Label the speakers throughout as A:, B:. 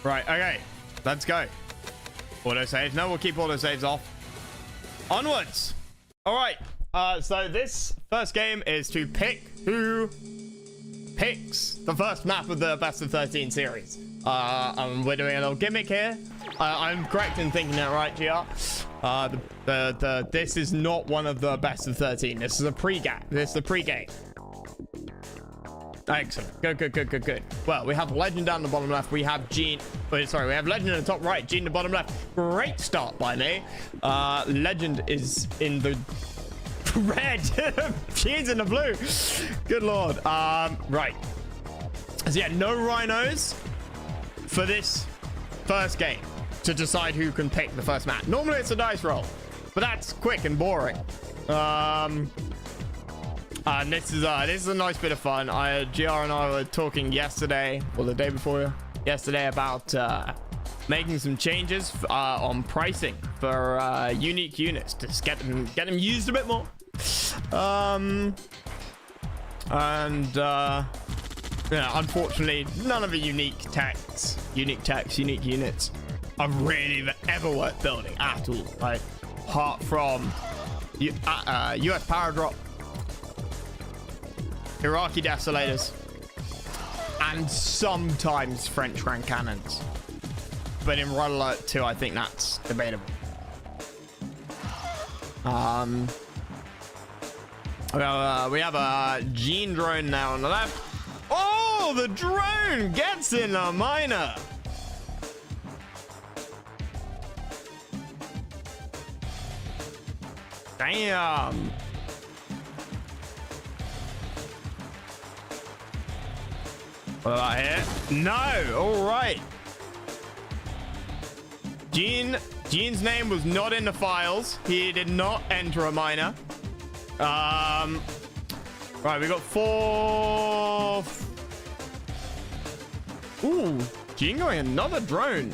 A: Right, okay. Let's go. Autosave. No, we'll keep autosaves off. Onwards. All right. So this first game is to pick who picks the first map of the best of 13 series. We're doing a little gimmick here. I'm correct in thinking that, right, GR? This is not one of the best of 13. This is a pre-game. This is the pre-game. Excellent. Good. Well, we have Legend down the bottom left. We have JEEN. Wait, sorry, we have Legend in the top right. JEEN in the bottom left. Great start by me. Legend is in the red. JEEN's in the blue. Good lord. Right. So yeah, no rhinos for this first game to decide who can pick the first map. Normally it's a dice roll, but that's quick and boring. And this is a nice bit of fun. GR and I were talking yesterday, or the day before yesterday, about making some changes on pricing for unique units to just get them used a bit more. Yeah, unfortunately, none of the unique units are really ever worth building at all. Right, apart from US Power Drop, Iraqi Desolators, and sometimes French Grand Cannons. But in Red Alert 2, I think that's debatable. We have a JEEN drone now on the left. Oh, the drone gets in a miner. Damn. What about here? No. All right. JEEN's name was not in the files. He did not enter a miner. Right, we got 4. Ooh, JEEN going another drone.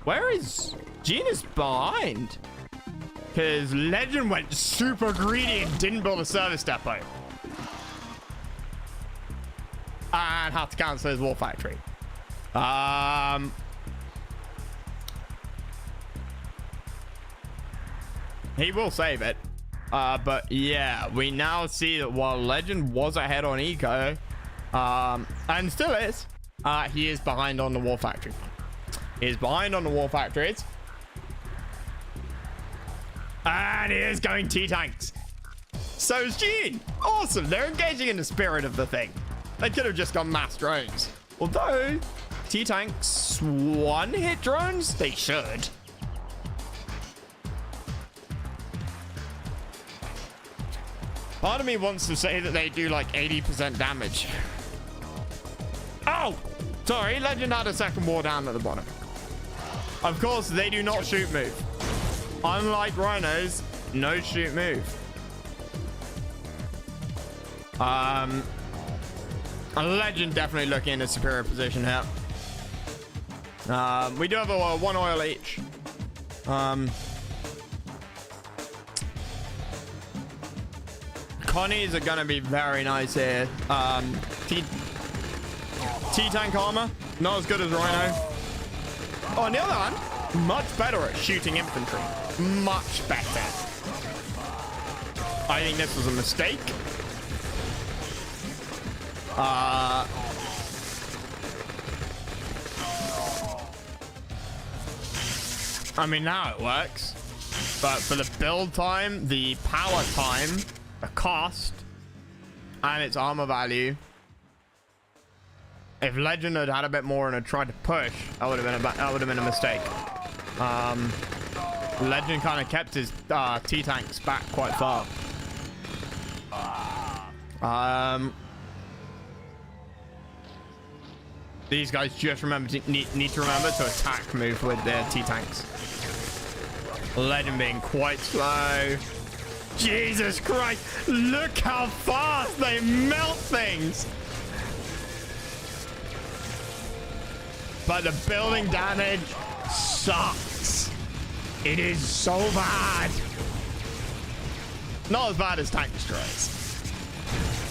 A: Where is JEEN? Is behind, because Legend went super greedy and didn't build a service depot. And have to cancel his war factory. He will save it. But yeah, we now see that while Legend was ahead on eco, and still is, he is behind on the war factory. He is behind on the war factories. And he is going T-tanks. So is JEEN. Awesome. They're engaging in the spirit of the thing. They could have just gone mass drones. Although, T-tanks one-hit drones? They should. Part of me wants to say that they do like 80% damage. Oh! Sorry, Legend had a second war down at the bottom. Of course, they do not shoot move. Unlike rhinos, no shoot move. A Legend definitely looking in a superior position here. We do have a 1 oil each. Connies are gonna be very nice here. T-tank armor, not as good as Rhino. Oh, on the other hand, much better at shooting infantry. Much better. I think this was a mistake. I mean, now it works. But for the build time, the power time, the cost, and its armor value, if Legend had had a bit more and had tried to push, that would have been a mistake. Legend kind of kept his T-tanks back quite far. These guys just need to remember to attack move with their T-tanks. Legend being quite slow. Jesus Christ, look how fast they melt things. But the building damage sucks. It is so bad. Not as bad as tank destroys.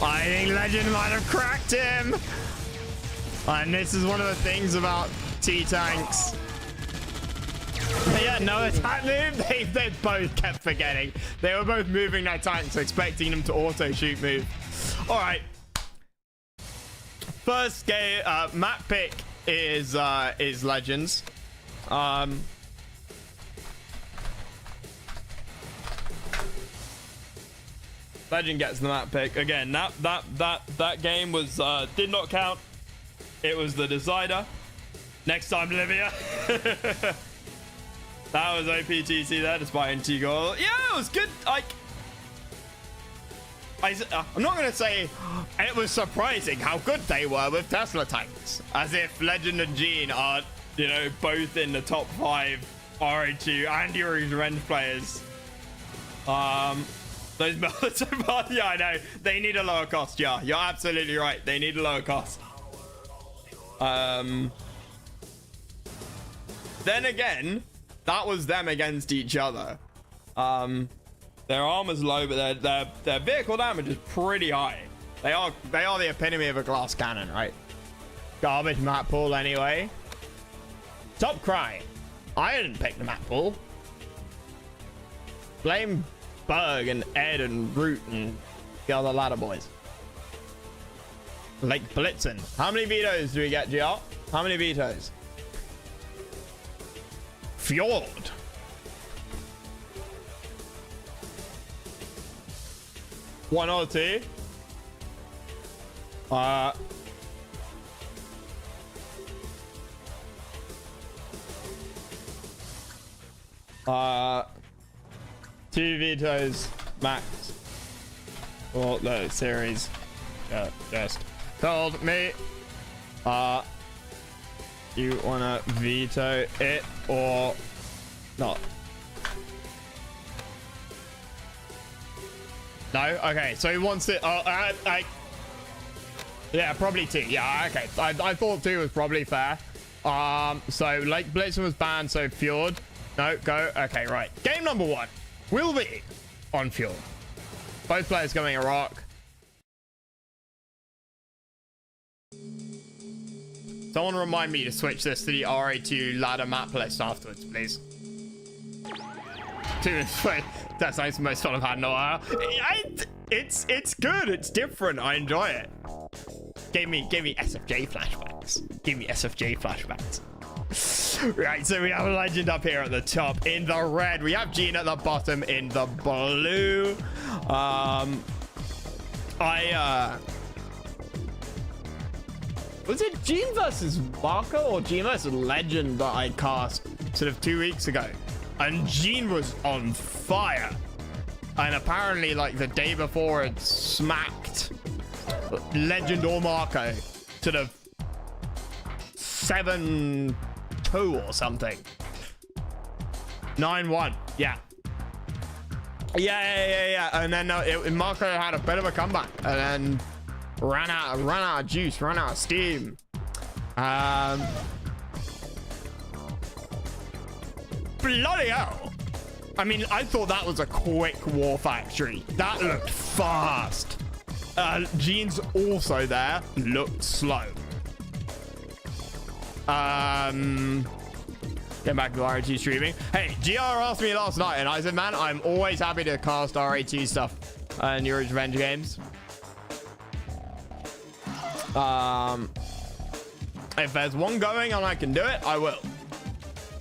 A: I think Legend might have cracked him. And this is one of the things about T-Tanks. Yeah, no attack move. They both kept forgetting. They were both moving their tanks, expecting them to auto shoot move. All right. First game, map pick is Legends. Legend gets the map pick again. That game was did not count. It was the decider. Next time, Livia. That was OPTC there, despite NT goal. Yeah, it was good. Like, I'm not gonna say it was surprising how good they were with Tesla tanks, as if Legend and JEEN are, you know, both in the top 5 RA2 and Yuri's Revenge players. Those military party, yeah, I know they need a lower cost. Yeah, you're absolutely right. They need a lower cost. Then again, that was them against each other. Their armor's low, but their vehicle damage is pretty high. They are the epitome of a glass cannon, right? Garbage map pool anyway. Stop crying. I didn't pick the map pool. Blame Berg and Ed and Root and the other ladder boys. Like Blitzen. How many vetoes do we get, GR? How many vetoes? Fjord. One or two. Two vetoes max for the series. Just told me. You wanna veto it or not? No? Okay, so he wants it. Yeah, probably 2. Yeah, okay. I thought 2 was probably fair. So Lake Blitzen was banned, so Fjord. No, go. Okay, right. Game number 1 will be on Fjord. Both players going Iraq. Someone remind me to switch this to the RA2 ladder map list afterwards, please. 2 is fun. That's the most fun I've had in a while. It's good. It's different. I enjoy it. Gave me SFJ flashbacks. Give me SFJ flashbacks. Right, so we have a Legend up here at the top in the red. We have JEEN at the bottom in the blue. Was it JEEN versus Marco or JEEN versus Legend that I cast sort of 2 weeks ago? And JEEN was on fire. And apparently, like, the day before, it smacked Legend or Marco sort of 7-2 or something. 9-1. Yeah. Yeah. And then Marco had a bit of a comeback. And then ran out of juice, ran out of steam. Bloody hell. I mean, I thought that was a quick war factory. That looked fast. JEEN's also there. Looked slow. Get back to RA2 streaming. Hey, GR asked me last night, and I said, man, I'm always happy to cast RA2 stuff in Yuri's Revenge games. If there's one going and I can do it, I will.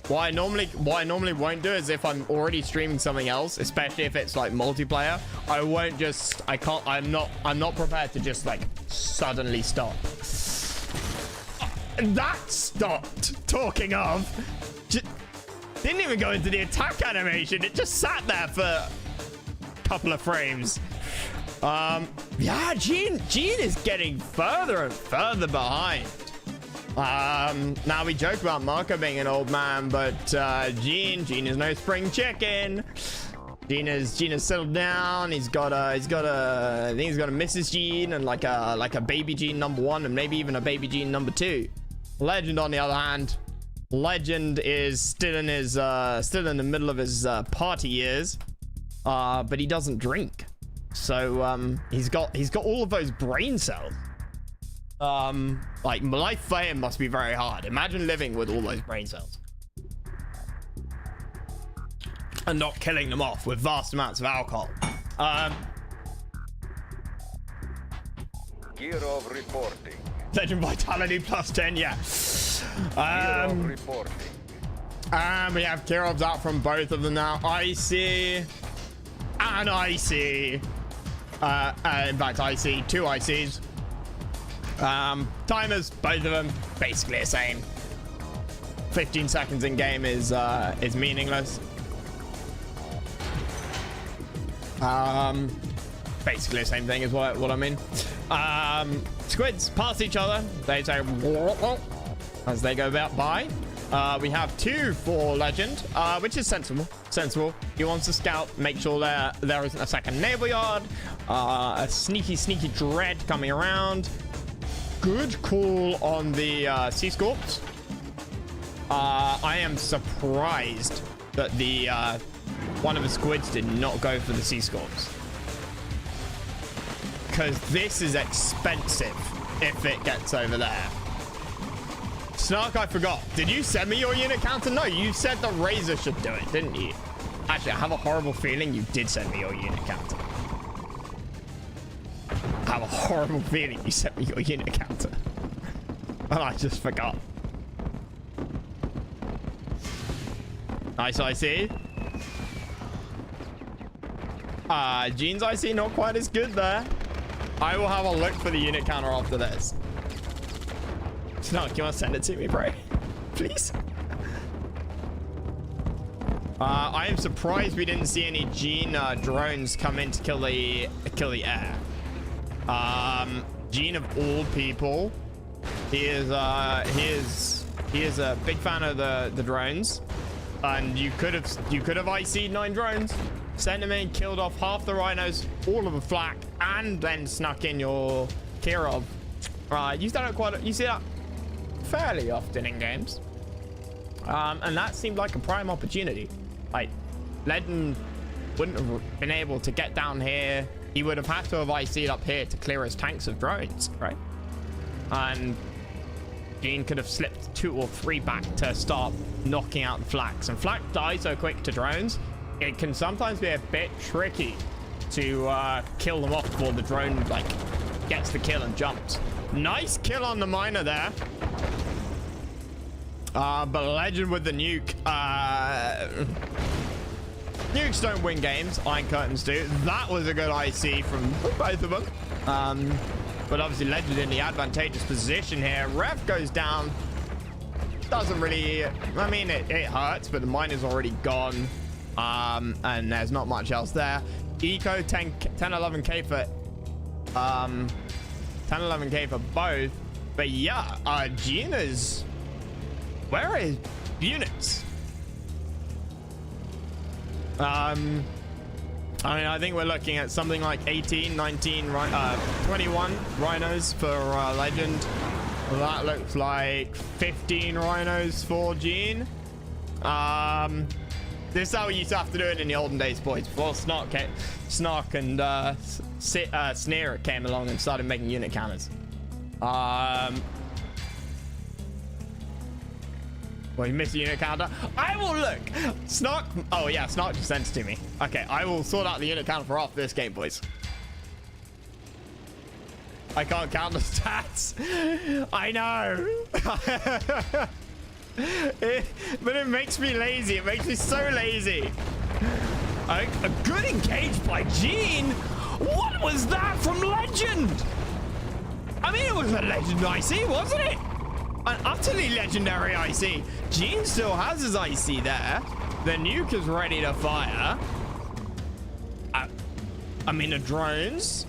A: What I normally won't do is if I'm already streaming something else, especially if it's like multiplayer, I'm not prepared to just like suddenly stop. That stopped. Talking of, didn't even go into the attack animation. It just sat there for a couple of frames. Yeah, JEEN is getting further and further behind. Now we joke about Marco being an old man, but JEEN is no spring chicken. JEEN has settled down. He's got a I think he's got a Mrs. JEEN and like a baby JEEN number 1 and maybe even a baby JEEN number 2. Legend, on the other hand, Legend is still in the middle of his party years, but he doesn't drink, so he's got all of those brain cells. Like, life for him must be very hard. Imagine living with all those brain cells and not killing them off with vast amounts of alcohol.
B: Gear of reporting.
A: Legend vitality plus 10, yeah.
B: Gear of reporting.
A: We have Kirovs out from both of them now. Icy and Icy. In fact, Icy, 2 ICs. Timers, both of them, basically the same. 15 seconds in game is meaningless. Basically the same thing is what I mean. Squids pass each other. They say as they go about by. We have 2 for Legend, which is sensible. He wants to scout, make sure there isn't a second naval yard. A sneaky dread coming around. Good call on the Sea Scorps. I am surprised that the one of the squids did not go for the Sea Scorps, because this is expensive if it gets over there. Snark, I forgot. Did you send me your unit counter? No, you said the Razor should do it, didn't you? Actually, I have a horrible feeling you did send me your unit counter. I have a horrible feeling you sent me your unit counter. And I just forgot. Nice IC. JEEN's IC not quite as good there. I will have a look for the unit counter after this. Snark, you want to send it to me, bro? Please? I am surprised we didn't see any JEEN drones come in to kill the air. JEEN of all people, he is a big fan of the drones, and you could have IC'd 9 drones, sent him in, killed off half the rhinos, all of the flak, and then snuck in your Kirov. You see that fairly often in games, and that seemed like a prime opportunity. Like, Legend wouldn't have been able to get down here. He would have had to have IC'd up here to clear his tanks of drones, right? And JEEN could have slipped 2 or 3 back to start knocking out the flaks. And flak die so quick to drones, it can sometimes be a bit tricky to kill them off before the drone like gets the kill and jumps. Nice kill on the miner there. But Legend with the nuke. Nukes don't win games. Iron Curtains do. That was a good IC from both of them. But obviously Legend in the advantageous position here. Ref goes down. Doesn't really... I mean, it hurts, but the miner's already gone. And there's not much else there. Eco 10-11k for... 10-11k for both. But yeah, JEEN is... Where are his units? I mean, I think we're looking at something like 18, 19, 21 rhinos for Legend. That looks like 15 rhinos for JEEN. This is how we used to have to do it in the olden days, boys. Before Snark and Sneer came along and started making unit counters. Well, you missed a unit counter. I will look. Snark. Oh, yeah. Snark just sent it to me. Okay. I will sort out the unit counter for after this game, boys. I can't count the stats. I know. But it makes me lazy. It makes me so lazy. A good engage by JEEN. What was that from Legend? I mean, it was a Legend IC, wasn't it? An utterly legendary IC. JEEN still has his IC there. The nuke is ready to fire. I mean, the drones.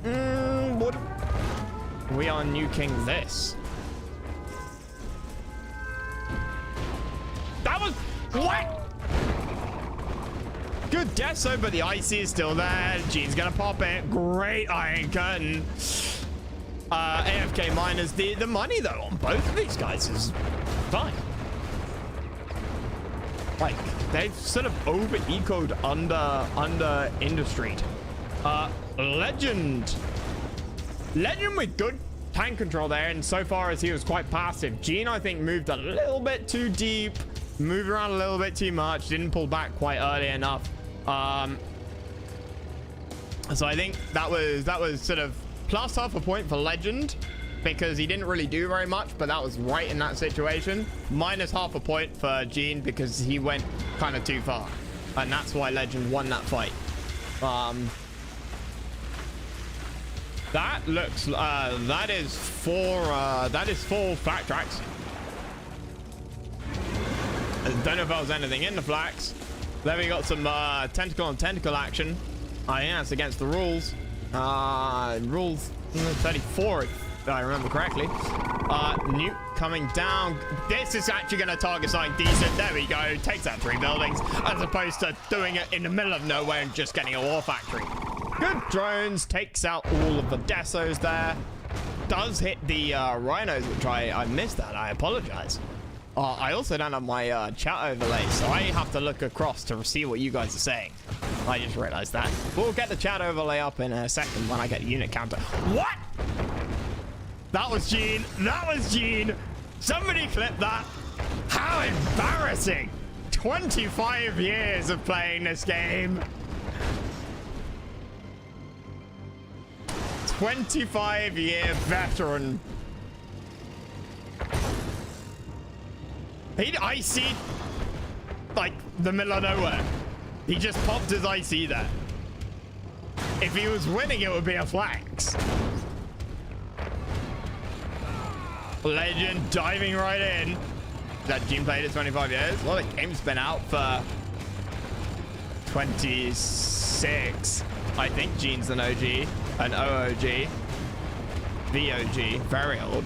A: What? We are nuking this. That was what? Good guess, though, but the IC is still there. JEEN's gonna pop it. Great Iron Curtain. AFK miners. The money though on both of these guys is fine. Like, they've sort of over ecoed under industry. Legend with good tank control there, and so far as he was quite passive. JEEN, I think, moved a little bit too deep, moved around a little bit too much, didn't pull back quite early enough. So I think that was sort of plus half a point for Legend, because he didn't really do very much, but that was right in that situation. Minus half a point for JEEN because he went kind of too far, and that's why Legend won that fight. That looks that is full flak tracks. I don't know if there was anything in the flaks. Then we got some tentacle on tentacle action. I think that's against the rules. Rules 34, if I remember correctly. Nuke coming down. This is actually going to target something decent. There we go. Takes out 3 buildings, as opposed to doing it in the middle of nowhere and just getting a war factory. Good drones. Takes out all of the desos there. Does hit the rhinos, which I missed that. I apologize. I also don't have my chat overlay, so I have to look across to see what you guys are saying. I just realized that. We'll get the chat overlay up in a second when I get a unit counter. What? That was JEEN. That was JEEN. Somebody clip that. How embarrassing. 25 years of playing this game. 25-year veteran. He'd IC like the middle of nowhere. He just popped his IC there. If he was winning, it would be a flanks. Legend diving right in. That JEEN played it 25 years. Well, the game's been out for 26. I think JEEN's an OG, an OOG, VOG, very old.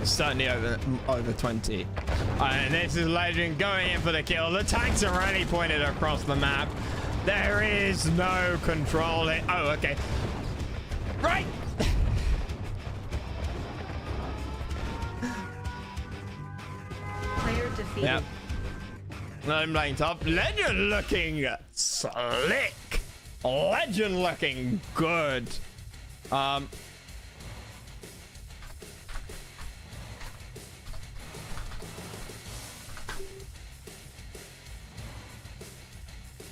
A: Certainly over 20. And this is Legend going in for the kill. The tanks are already pointed across the map. There is no control. Oh, okay. Right.
C: Player defeated.
A: Yep. I'm playing tough. Legend looking slick. Legend looking good.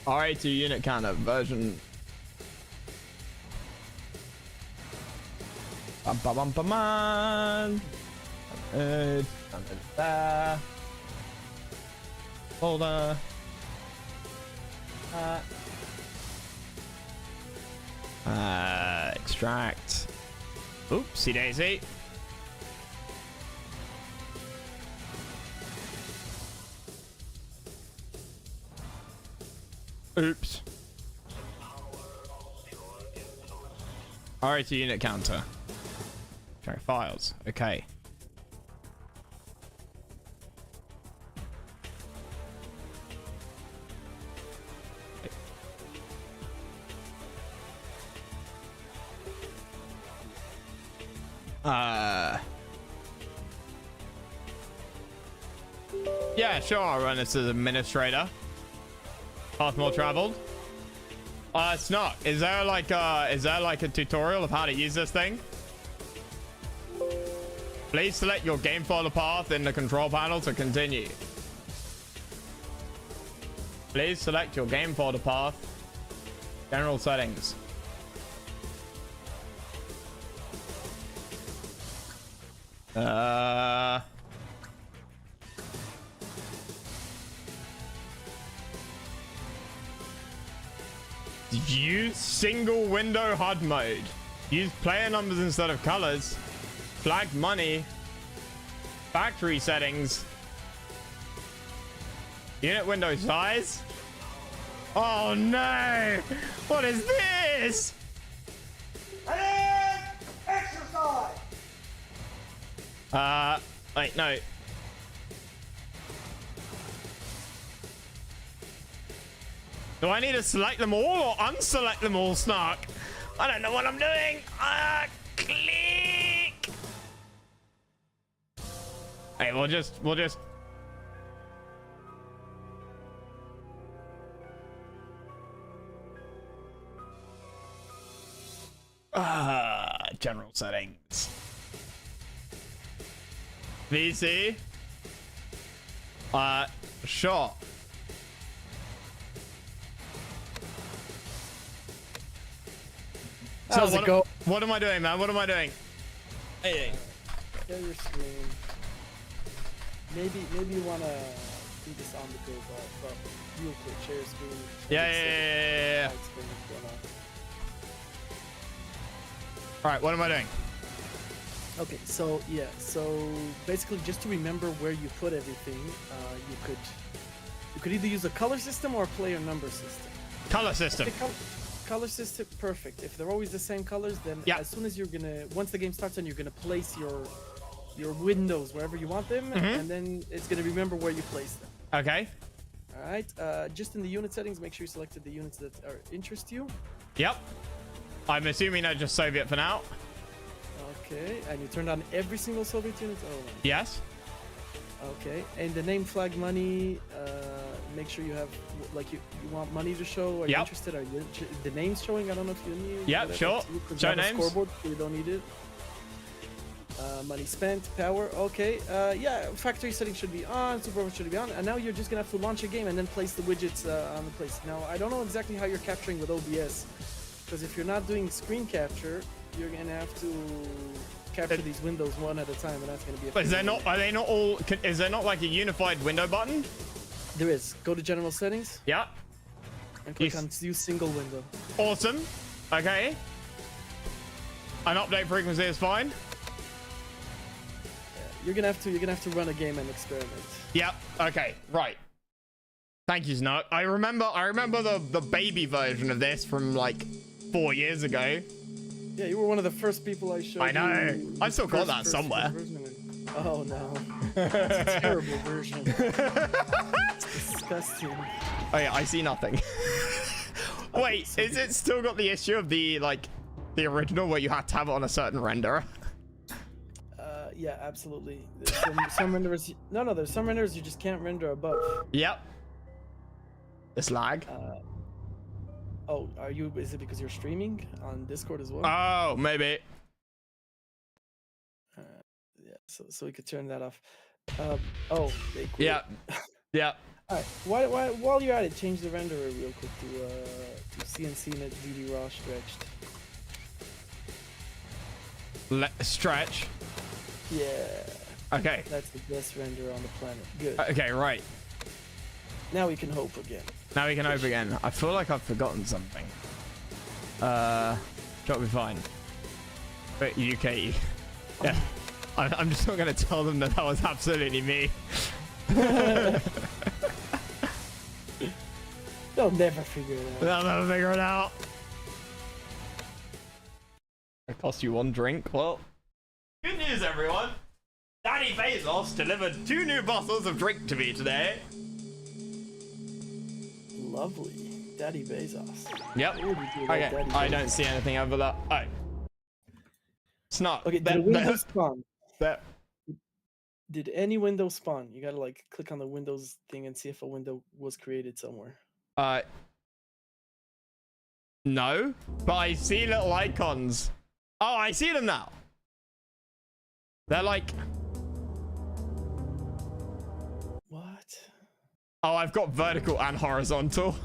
A: RA2 unit counter version. There. Folder. Extract. Oopsie daisy. Oops. RAT unit counter. Track files. Okay. Yeah, sure, I'll run this as administrator. Path more traveled. It's not. Is there like a tutorial of how to use this thing? Please select your game folder path in the control panel to continue. Please select your game folder path. General settings. Use single window HUD mode. Use player numbers instead of colors. Flagged money. Factory settings. Unit window size. Oh no! What is this?
D: Exercise.
A: Wait, no. Do I need to select them all or unselect them all, Snark? I don't know what I'm doing. Click. Hey, we'll just. general settings. VC. Sure. So
C: How's it go?
A: what am I doing, man? What am I doing? Hey.
C: Share your screen. Maybe you wanna do this on the go, but real quick, share your screen.
A: Yeah.
C: Explain what's going on.
A: All right, what am I doing?
C: Okay, so yeah, so basically, just to remember where you put everything, you could either use a color system or a player number system.
A: Color system.
C: Color system, perfect. If they're always the same colors, then
A: Yeah.
C: as soon as once the game starts, then you're gonna place your windows wherever you want them, and then it's gonna remember where you place them.
A: Okay.
C: All right. Just in the unit settings, make sure you selected the units that interest you.
A: Yep. I'm assuming they're just Soviet for now.
C: Okay, and you turned on every single Soviet unit. Oh.
A: Yes.
C: Okay, and the name flag money. Make sure you have you want money to show. Are you interested? Are you the names showing? I don't know if you need.
A: Yeah, sure.
C: Show names. Scoreboard, so you don't need it. Money spent, power. Okay. Yeah, factory settings should be on. Super should be on. And now you're just gonna have to launch a game and then place the widgets on the place. Now I don't know exactly how you're capturing with OBS, because if you're not doing screen capture, you're gonna have to capture these windows one at a time, and that's gonna be.
A: But is there not? Are they not all? Is there not like a unified window button?
C: There is. Go to general settings.
A: Yeah.
C: And click on use single window.
A: Awesome. Okay. An update frequency is fine.
C: You're gonna have to run a game and experiment.
A: Yep. Okay. Right. Thank you, Snow. I remember the baby version of this from like 4 years ago.
C: Yeah, you were one of the first people I showed.
A: I know. I still got that somewhere.
C: Oh no. It's a terrible version. It's disgusting.
A: Oh yeah, I see nothing. Wait, is it still got the issue of the original where you had to have it on a certain renderer?
C: Yeah, absolutely. Some renderers. No, there's some renderers you just can't render above.
A: Yep. This lag.
C: Oh, is it because you're streaming on Discord as well?
A: Oh, maybe.
C: Yeah, so we could turn that off. Oh, they quit.
A: Yeah. Yeah.
C: All right. While you're at it, change the renderer real quick to CNC net DD raw stretched.
A: Stretch.
C: Yeah.
A: Okay.
C: That's the best renderer on the planet. Good.
A: Okay, right.
C: Now we can hope again.
A: Now we can hope again. I feel like I've forgotten something. Should be fine. But UK. Yeah. I'm just not going to tell them that was absolutely me.
C: They'll never figure it out.
A: They'll never figure it out. It cost you one drink. Well, good news, everyone. Daddy Bezos delivered 2 new bottles of drink to me today.
C: Lovely. Daddy Bezos.
A: Yep. Okay, I don't see anything over that. Oh. It's not.
C: Okay, did a window spawn?
A: That.
C: Did any window spawn? You gotta click on the Windows thing and see if a window was created somewhere.
A: No, but I see little icons. Oh, I see them now. They're like.
C: What?
A: Oh, I've got vertical and horizontal.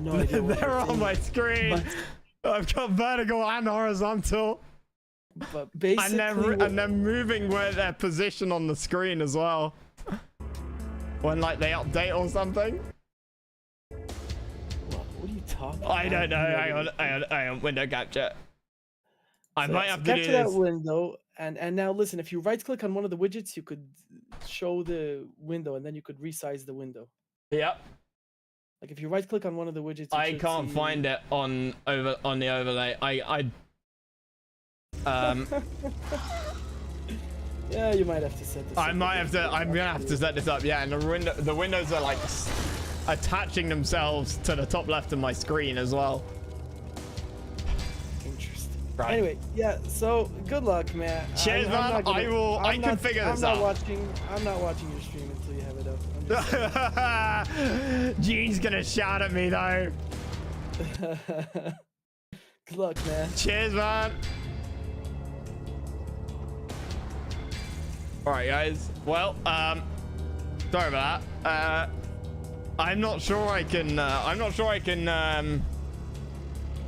C: No idea.
A: They're on my screen. I've got vertical and horizontal.
C: But basically,
A: and they're moving where they're positioned on the screen as well. When they update or something.
C: What are you talking about?
A: I don't know. Hang on. Window capture. I might have to
C: capture
A: do
C: that
A: this.
C: window, and now listen. If you right click on one of the widgets, you could show the window, and then you could resize the window.
A: Yep.
C: Like if you right click on one of the widgets,
A: I can't find it on the overlay.
C: Yeah, you might have to set this up.
A: I'm gonna have to set this up. Yeah, and the windows are attaching themselves to the top left of my screen as well.
C: Interesting.
A: Right.
C: Anyway, yeah. So good luck, man.
A: Cheers, man. I can figure this out.
C: I'm not watching your stream until you have it up.
A: Jean's gonna shout at me though.
C: Good luck, man.
A: Cheers, man. All right, guys. Well, sorry about that. I'm not sure I can.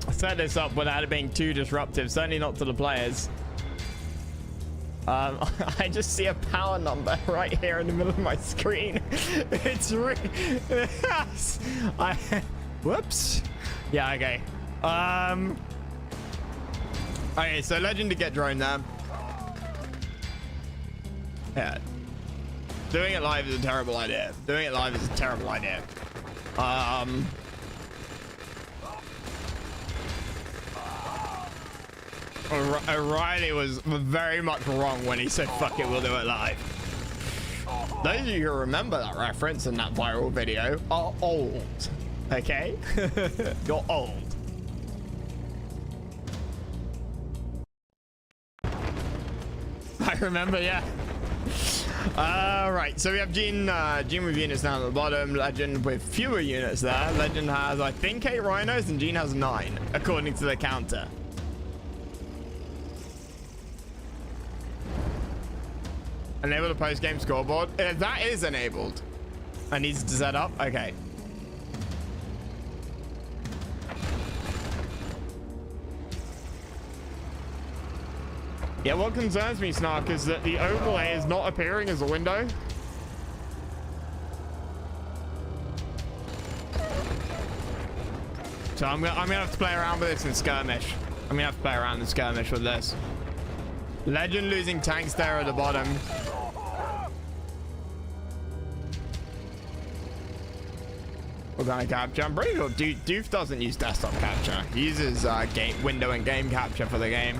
A: Set this up without it being too disruptive. Certainly not to the players. I just see a power number right here in the middle of my screen. It's whoops. Yeah. Okay. Okay. So legend to get drone there. Yeah. Doing it live is a terrible idea. O'Reilly was very much wrong when he said, fuck it, we'll do it live. Those of you who remember that reference and that viral video are old. Okay? You're old. I remember, yeah. Right, so we have JEEN with units down at the bottom, Legend with fewer units there. Legend has, I think, 8 rhinos and JEEN has 9, according to the counter. Enable the post-game scoreboard. That is enabled. I need to set up. Okay. Yeah, what concerns me, Snark, is that the overlay is not appearing as a window. So I'm gonna have to play around with this in skirmish. With this. Legend losing tanks there at the bottom. Organic capture. I'm pretty sure Doof doesn't use desktop capture. He uses window and game capture for the game.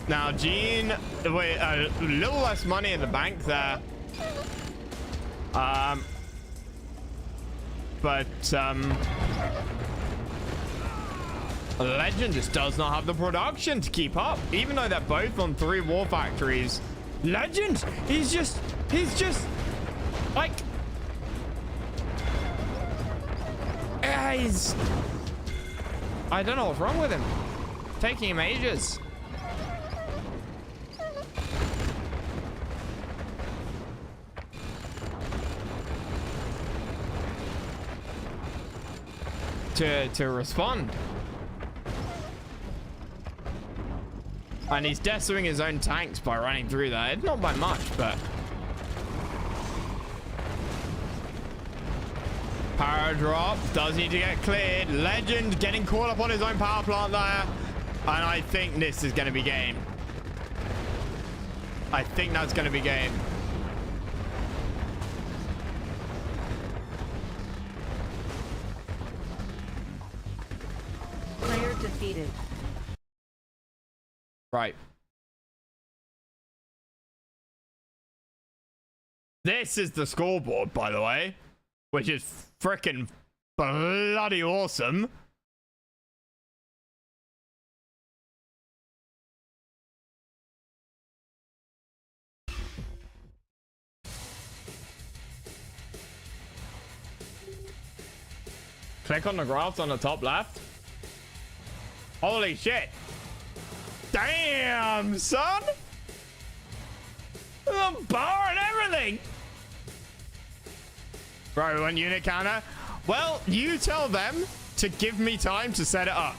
A: Now JEEN, wait, a little less money in the bank there. But Legend just does not have the production to keep up, even though they're both on 3 war factories. Legend, he's just like, I don't know what's wrong with him. Taking him ages. To respond. And he's desoing his own tanks by running through that. Not by much, but power drop does need to get cleared. Legend getting caught up on his own power plant there. And I think this is going to be game. I think that's going to be game.
D: Player defeated.
A: Right. This is the scoreboard, by the way, which is freaking bloody awesome. Click on the graphs on the top left. Holy shit. Damn, son. The bar and everything. Right, one unit counter. Well, you tell them to give me time to set it up.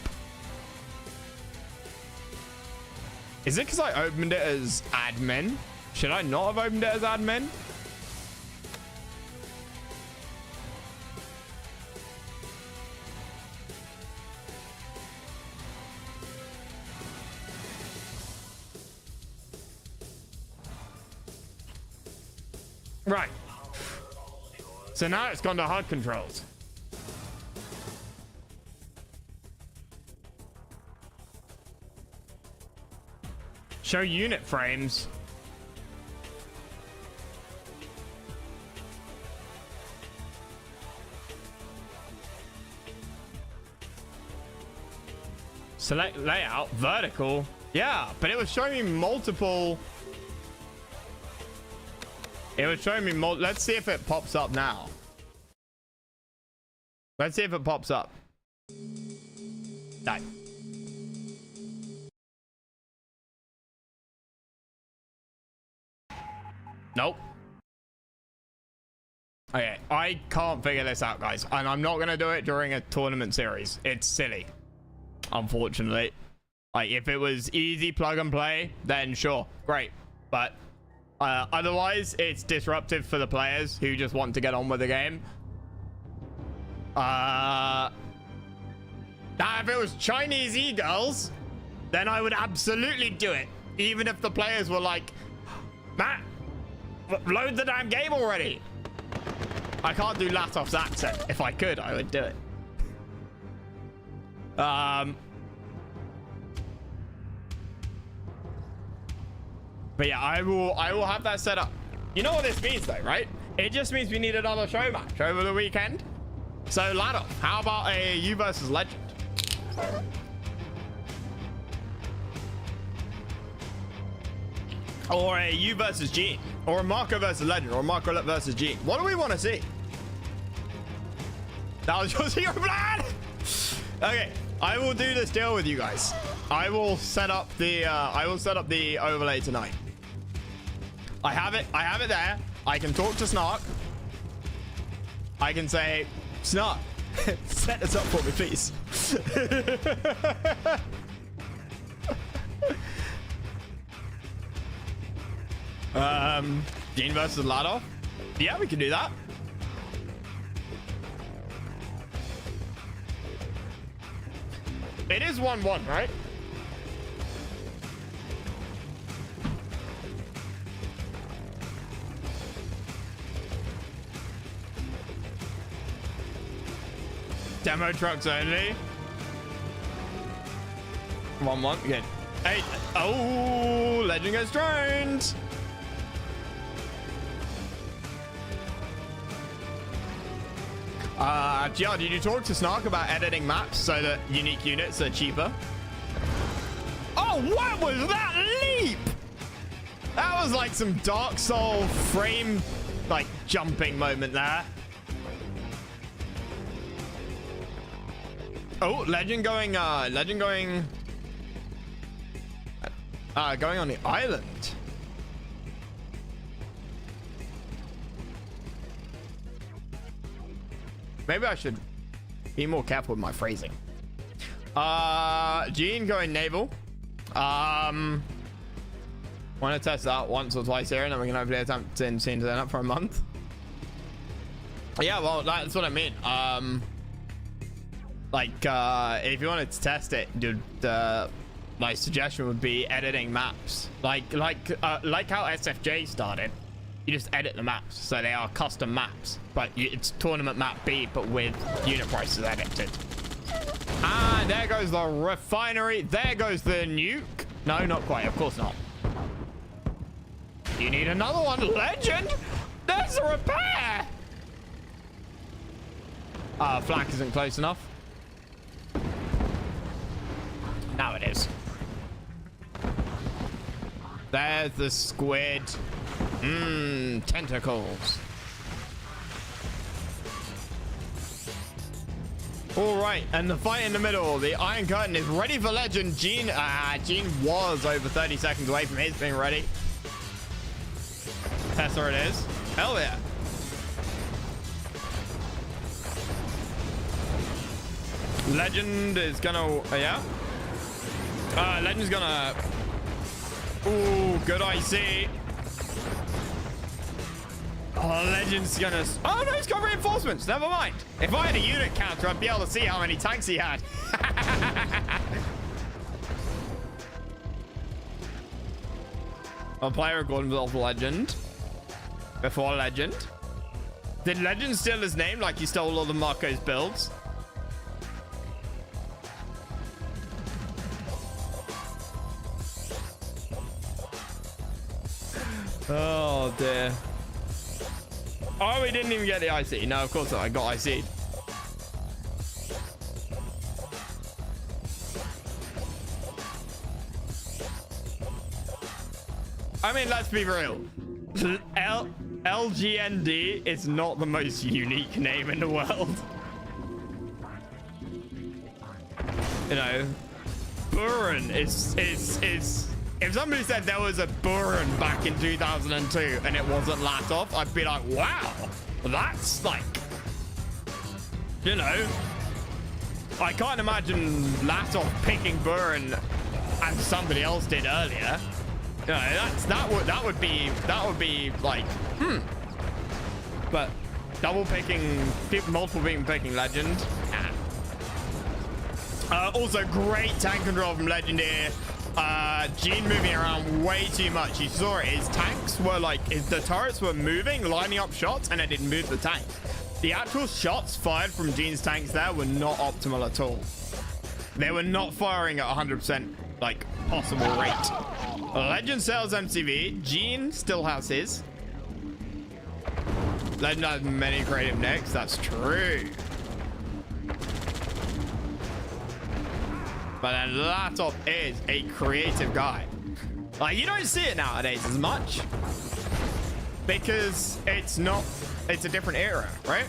A: Is it because I opened it as admin? Should I not have opened it as admin? Right. So now it's gone to HUD controls. Show unit frames. Select layout, vertical. Yeah, but it was showing me multiple. It was showing me let's see if it pops up now. Let's see if it pops up. No. Nope. Okay, I can't figure this out, guys. And I'm not going to do it during a tournament series. It's silly. Unfortunately. Like, if it was easy plug and play, then sure. Great. But otherwise, it's disruptive for the players who just want to get on with the game. Now, if it was Chinese e-girls, then I would absolutely do it. Even if the players were like, Matt, load the damn game already. I can't do Latov's accent. If I could, I would do it. But yeah, I will have that set up. You know what this means though, right? It just means we need another show match over the weekend. So Ladov, how about a you versus Legend? Or a you versus JEEN, or a Marco versus Legend, or a Marco versus JEEN. What do we want to see? That was just your plan. Okay, I will do this deal with you guys. I will set up the overlay tonight. I have it there. I can talk to Snark. I can say, Snark, set this up for me, please. JEEN versus Ladov. Yeah, we can do that. It is 1-1, right? Demo trucks only. 1-1. Good. Hey. Oh, Legend gets droned. GR, did you talk to Snark about editing maps so that unique units are cheaper? Oh, what was that leap? That was like some Dark Soul frame, like, jumping moment there. Oh, Legend going going on the island. Maybe I should be more careful with my phrasing. JEEN going naval. Want to test that once or twice here, and then we can hopefully attempt to turn up for a month. Yeah, well, that's what I mean. If you wanted to test it, dude, my suggestion would be editing maps. Like how SFJ started. You just edit the maps, so they are custom maps, but it's tournament map B, but with unit prices edited. And there goes the refinery. There goes the nuke. No, not quite. Of course not. You need another one, Legend. There's a repair. Flank isn't close enough. Now it is. There's the squid. Tentacles. All right, and the fight in the middle. The Iron Curtain is ready for Legend. JEEN was over 30 seconds away from his being ready. Tesla it is. Hell yeah. Legend is gonna, yeah. Legend's gonna, ooh, good IC. Oh, Legend's gonna... Oh, no, he's got reinforcements. Never mind. If I had a unit counter, I'd be able to see how many tanks he had. I'll play a recording of Legend. Before Legend. Did Legend steal his name like he stole all the Marco's builds? Oh, dear. Oh, we didn't even get the IC. No, of course not. I got IC. I mean, let's be real. LGND is not the most unique name in the world. You know, Buren is if somebody said there was a Buren back in 2002 and it wasn't Latov, I'd be like, wow, that's like, you know, I can't imagine Latov picking Buren as somebody else did earlier. You know, that would be like, but double picking, multiple people picking Legend. Also, great tank control from Legend here. JEEN moving around way too much. You saw it. His tanks were like, the turrets were moving, lining up shots, and it didn't move the tank. The actual shots fired from JEEN's tanks there were not optimal at all. They were not firing at 100% like possible rate. Legend sells MCV. JEEN still has his. Legend has many creative nicks. That's true. But then Latov is a creative guy. Like, you don't see it nowadays as much because it's a different era, right?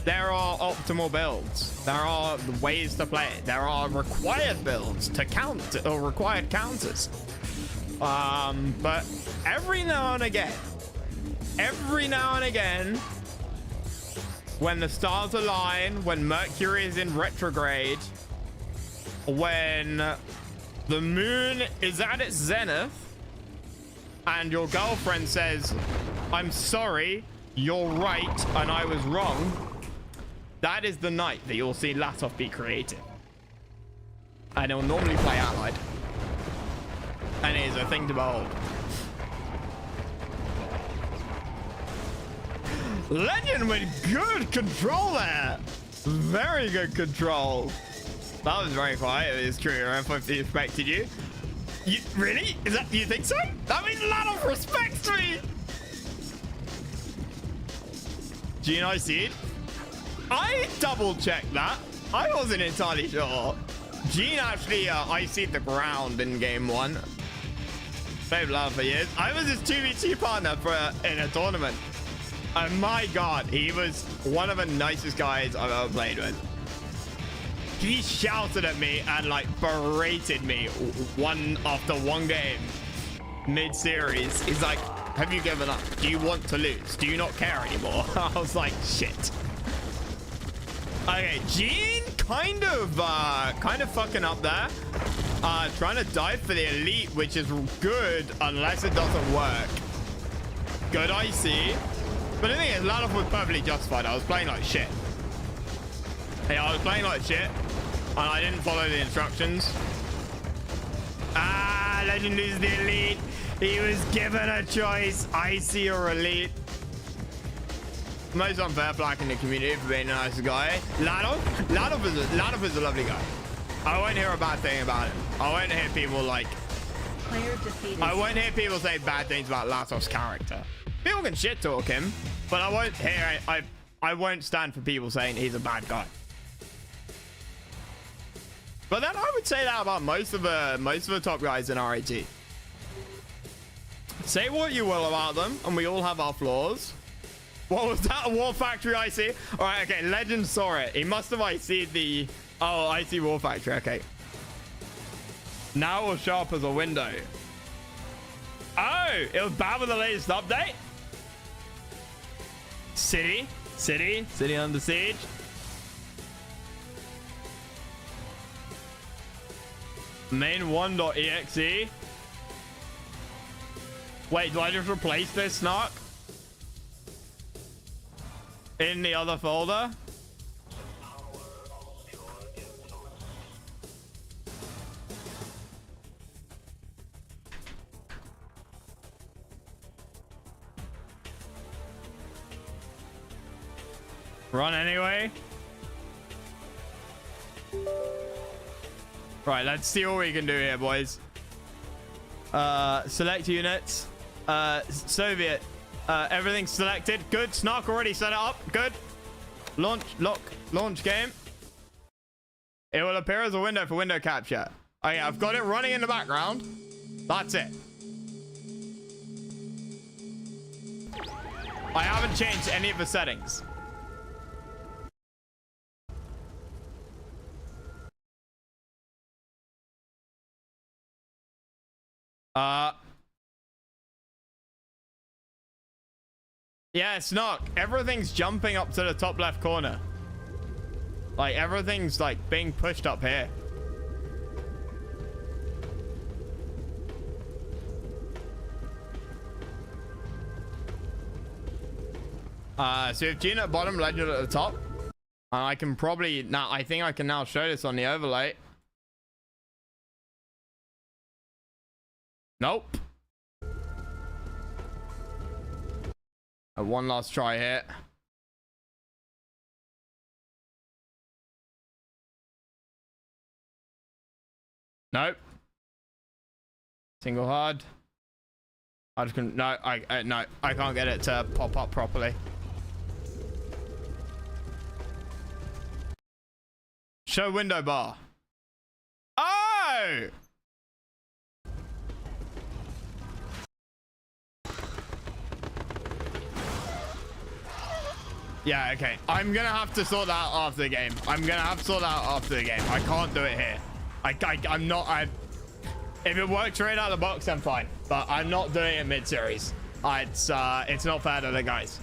A: There are optimal builds. There are ways to play it. There are required builds to count or required counters. But every now and again, when the stars align, when Mercury is in retrograde, when the moon is at its zenith and your girlfriend says, I'm sorry, you're right and I was wrong, that is the night that you'll see Latov be created. And it will normally play Allied. And it is a thing to behold. Legend with good control there. Very good control. That was very quiet. It is true. I respected you. Really? Is that, you think so? That means Latov respects me. JEEN IC'd. I double checked that. I wasn't entirely sure. JEEN actually IC'd the ground in game 1. Played Latov for years. I was his 2v2 partner in a tournament. And my God, he was one of the nicest guys I've ever played with. He shouted at me and like berated me after one game mid-series. He's like, have you given up? Do you want to lose? Do you not care anymore? I was like, shit. Okay, JEEN kind of fucking up there. Trying to dive for the elite, which is good unless it doesn't work. Good IC. But the thing is, Latov was perfectly justified. I was playing like shit. Hey, I was playing like shit. And I didn't follow the instructions. Legend loses the elite. He was given a choice. IC or elite. Most unfair black in the community for being a nice guy. Latov is a lovely guy. I won't hear a bad thing about him. I won't hear people like... I won't hear people say bad things about Latov's character. People can shit talk him, but I won't hear... I won't stand for people saying he's a bad guy. But then I would say that about most of the top guys in RAT. Say what you will about them, and we all have our flaws. What was that? A War Factory IC? All right, okay. Legend saw it. He must have IC'd the... Oh, IC War Factory. Okay. Now it will show up as a window. Oh, it was bad with the latest update. City under siege. Main 1.exe. Wait, do I just replace this snark in the other folder? Run anyway. Right, let's see what we can do here, boys. Select units. Soviet. Everything's selected. Good. Snark already set it up. Good. Launch game. It will appear as a window for window capture. Okay, I've got it running in the background. That's it. I haven't changed any of the settings. Yeah, Snark. Everything's jumping up to the top left corner. Like, everything's, like, being pushed up here. So if Gene at bottom, Legend at the top. And I can probably... Now, I think I can now show this on the overlay. Nope. One last try here. Nope. Single hard. I just couldn't. No, no, I can't get it to pop up properly. Show window bar. Oh! Yeah, okay. I'm gonna have to sort that out after the game. I can't do it here. I'm not. If it works right out of the box, I'm fine. But I'm not doing it mid-series. It's not fair to the guys.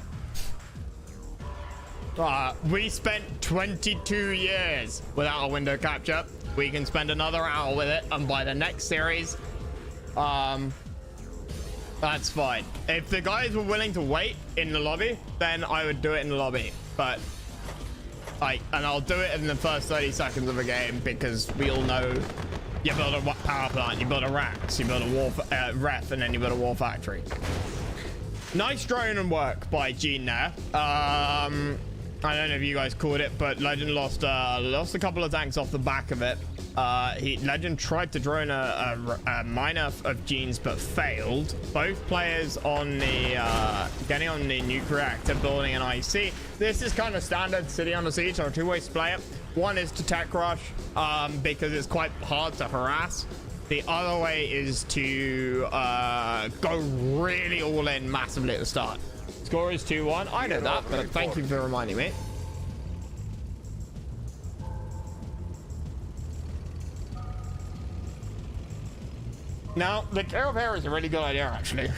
A: We spent 22 years without a window capture. We can spend another hour with it, and by the next series, that's fine. If the guys were willing to wait in the lobby, then I would do it in the lobby. But and I'll do it in the first 30 seconds of a game, because we all know you build a power plant, you build a racks, you build a war ref, and then you build a war factory. Nice drone and work by JEEN there. I don't know if you guys caught it, but Legend lost a couple of tanks off the back of it. Legend tried to drone a miner of JEEN's, but failed. Both players on the getting on the nuke reactor, building an IC. This is kind of standard City Under Siege. There are two ways to play it. One is to tech rush, because it's quite hard to harass. The other way is to go really all in massively at the start. Score is 2-1. I know that, but thank you for reminding me. Now, the care of hair is a really good idea, actually,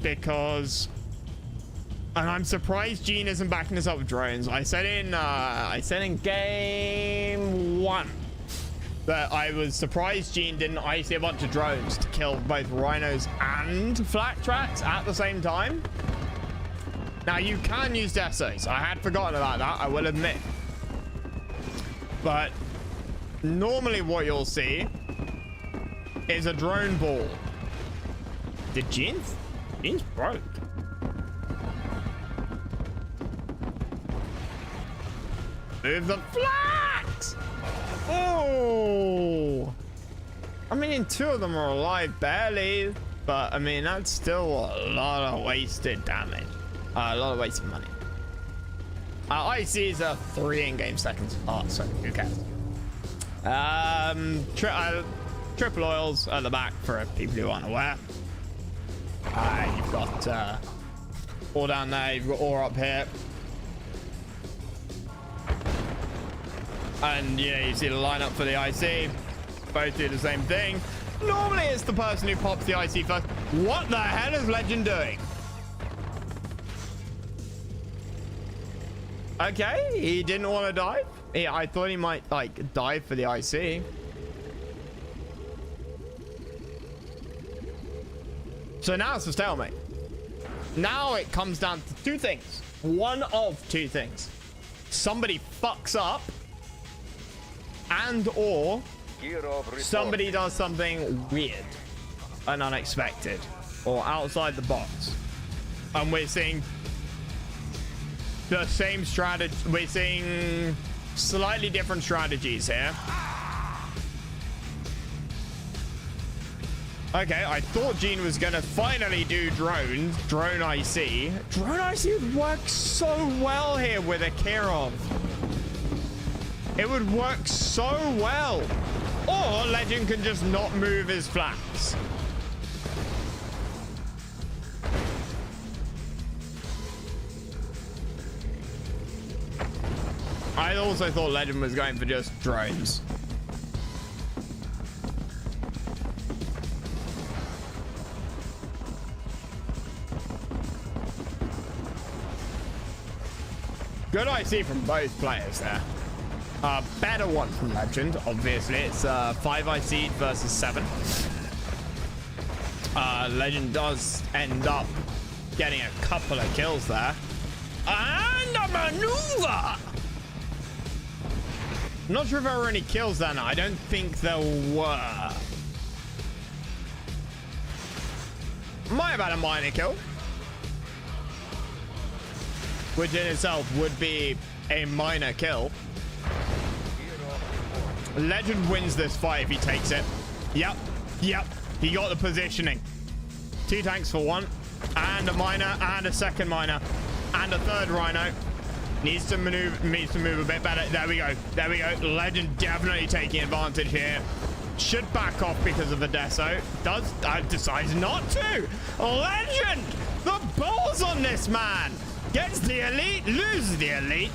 A: because, and I'm surprised JEEN isn't backing this up with drones. I said in game 1 that I was surprised JEEN didn't IC a bunch of drones to kill both rhinos and flak tracks at the same time. Now, you can use desos. I had forgotten about that, I will admit. But normally what you'll see is a drone ball. Did JEEN's broke. Move the flags. Oh, I mean, 2 of them are alive barely, but I mean, that's still a lot of wasted damage. A lot of wasted money. ICs are 3 in-game seconds. Oh, so who cares? Triple oils at the back for people who aren't aware. You've got ore down there. You've got ore up here. And yeah, you see the lineup for the IC. Both do the same thing. Normally, it's the person who pops the IC first. What the hell is Legend doing? Okay, he didn't want to dive. I thought he might like dive for the IC. So now it's a stalemate. Now it comes down to 2 things. One of 2 things. Somebody fucks up, and or somebody does something weird and unexpected or outside the box. And we're seeing the same strategy. We're seeing slightly different strategies here. Okay, I thought JEEN was gonna finally do drone IC. Drone IC would work so well here with a Kirov. It would work so well. Or Legend can just not move his flaps. I also thought Legend was going for just drones. Good IC from both players there. Better one from Legend, obviously. It's 5 IC versus 7. Legend does end up getting a couple of kills there. And a maneuver! I'm not sure if there were any kills there now. I don't think there were. Might have had a minor kill, which in itself would be a minor kill. Legend wins this fight if he takes it. Yep. He got the positioning. 2 tanks for 1, and a miner, and a second miner, and a third rhino. Needs to move a bit better. There we go. Legend definitely taking advantage here. Should back off because of the deso. Decides not to. Legend, the balls on this man. Gets the elite, loses the elite.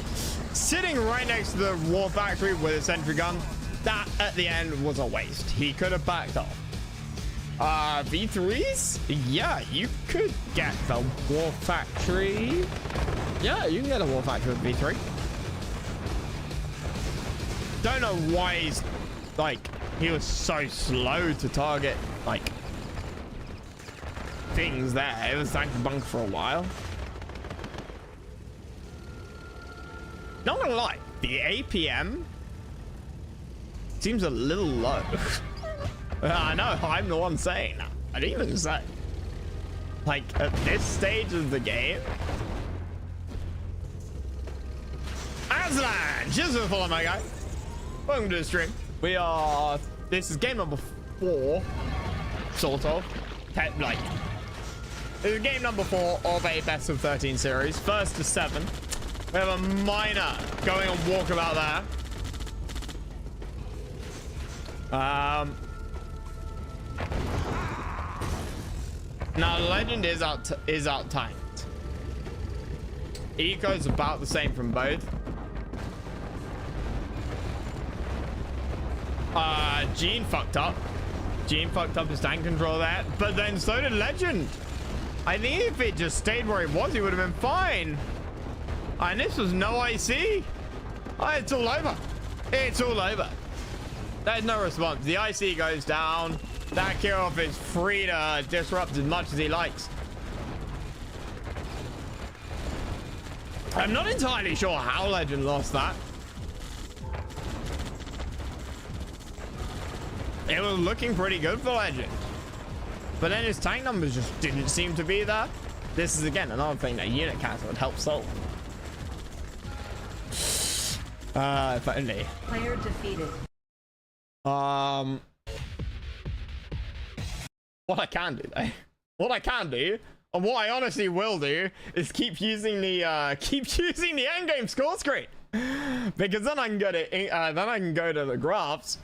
A: Sitting right next to the war factory with a sentry gun. That at the end was a waste. He could have backed off. V3s? Yeah, you could get the war factory. Yeah, you can get a war factory with V3. Don't know why he's like, he was so slow to target like things there. It was tank bunk for a while. Not gonna lie, the APM seems a little low. I know, I'm the one saying that. I'd even say, like, at this stage of the game. Aslan, cheers for the follow, my guy. Welcome to the stream. This is game number 4, sort of. Like, this is game number 4 of a best of 13 series. First to 7. We have a miner going on walkabout there. Now Legend is out tanked. Eco's about the same from both. JEEN fucked up. JEEN fucked up his tank control there, but then so did Legend. I think if it just stayed where he was, he would have been fine. And this was no IC. Oh, it's all over. It's all over. There's no response. The IC goes down. That Kirov is free to disrupt as much as he likes. I'm not entirely sure how Legend lost that. It was looking pretty good for Legend. But then his tank numbers just didn't seem to be there. This is, again, another thing that unit cancel would help solve. If only.
D: Player defeated.
A: What I can do, though. What I can do, and what I honestly will do, is keep using the endgame score screen, because then I can go to the graphs,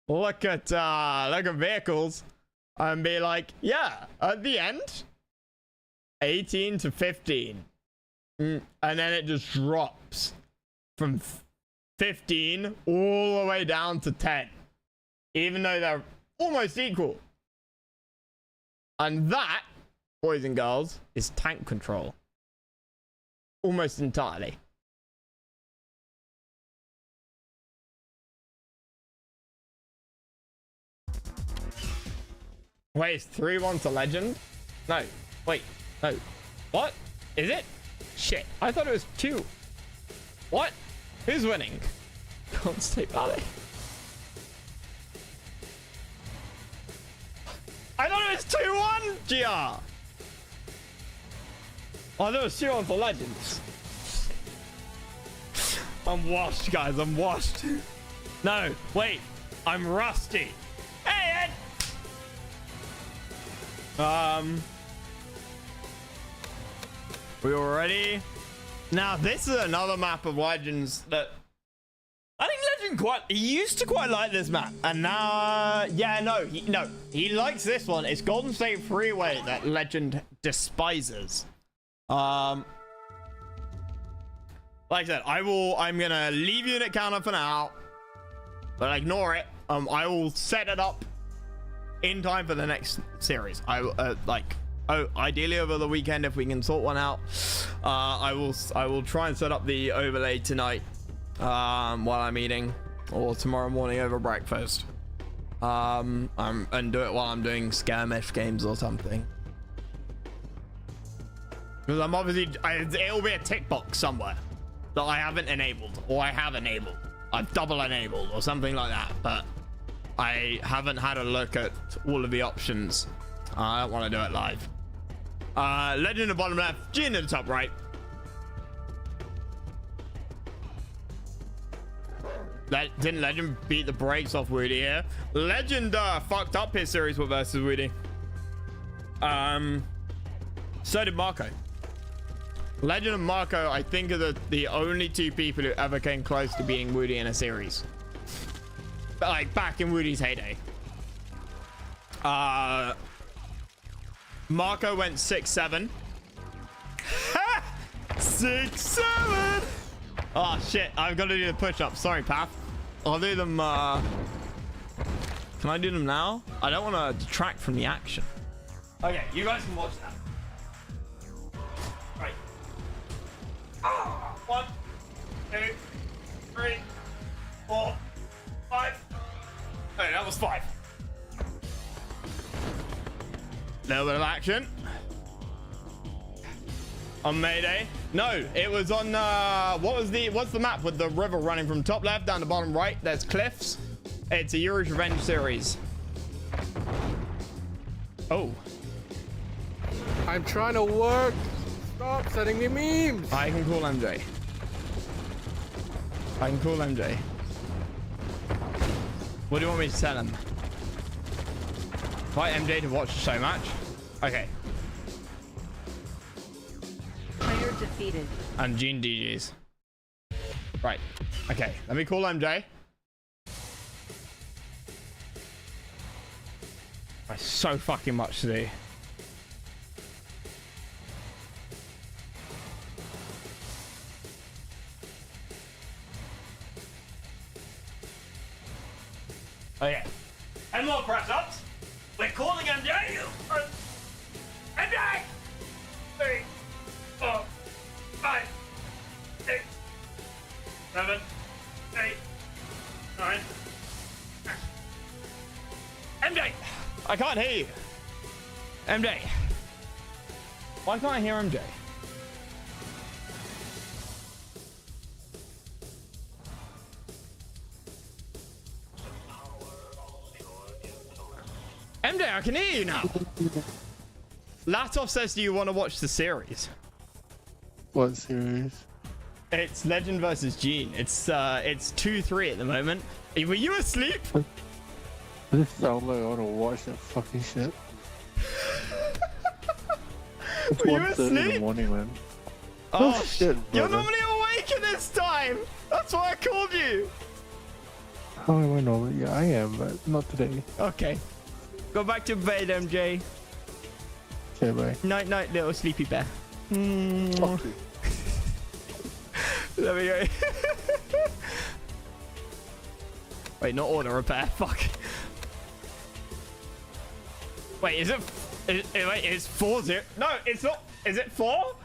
A: look at vehicles, and be like, yeah, at the end, 18 to 15, and then it just drops from 15 all the way down to 10, even though they're almost equal. And that, boys and girls, is tank control. Almost entirely. Wait, it's 3-1 to Legend? No. Wait. No. What? Is it? Shit. I thought it was 2. What? Who's winning? Golden State Valley. I thought it was 2-1, GR. Oh, I thought it was 2-1 for Legends. I'm washed, guys. I'm washed. No, wait. I'm rusty. Hey, Ed. We all ready? Now, this is another map of Legends that I think Legend he used to quite like this map, and now, he likes this one. It's Golden State Freeway that Legend despises. Like I said, I'm gonna leave unit counter for now, but ignore it. I will set it up in time for the next series. Oh, ideally over the weekend if we can sort one out. I will try and set up the overlay tonight while I'm eating, or tomorrow morning over breakfast. And do it while I'm doing skirmish games or something. Because I'm obviously, it'll be a tick box somewhere that I haven't enabled, or I have enabled. I've double enabled or something like that, but I haven't had a look at all of the options. I don't want to do it live. Legend in the bottom left, JEEN in the top right. Didn't Legend beat the brakes off Woody here? Legend fucked up his series with versus Woody. So did Marco. Legend and Marco, I think, are the only two people who ever came close to beating Woody in a series. But like back in Woody's heyday. Marco went 6-7. 6-7. Oh shit, I've got to do the push-ups. Sorry, Path. I'll do them. Can I do them now? I don't want to detract from the action. Okay, you guys can watch that. Right. 1, 2, 3, 4, 5. Oh, that was 5. Little bit of action. On Mayday. No, it was on what's the map with the river running from top left down to bottom right? There's cliffs. It's a Yuri's Revenge series. Oh.
D: I'm trying to work. Stop sending me memes.
A: I can call MJ. I can call MJ. What do you want me to tell him? Invite MJ to watch the show match? Okay.
E: Player defeated.
A: And JEEN DGs. Right. Okay. Let me call MJ. There's so fucking much to do. Oh yeah. And more press ups. We're calling MJ. MJ. 3, 4, 5, 6, 7, 8, 9. MJ. I can't hear you. MJ. Why can't I hear MJ? MJ, I can hear you now. Latov says, do you want to watch the series?
D: What series?
A: It's Legend versus JEEN. It's 2-3 at the moment. Were you asleep?
D: This sounds like I want to watch that fucking shit. It's
A: Were you
D: 1:30 in the
A: asleep?
D: morning, man.
A: Oh,
D: shit,
A: you're
D: brother.
A: normally awake at this time. That's why I called you.
D: How am I normally? Yeah, I am, but not today.
A: Okay. Go back to bed, MJ.
D: Okay, bye.
A: Night, night, little sleepy bear.
D: Fuck you.
A: There we go. Wait, not auto repair. Fuck. Wait, is it? Wait, it's 4-0. No, it's not. Is it 4?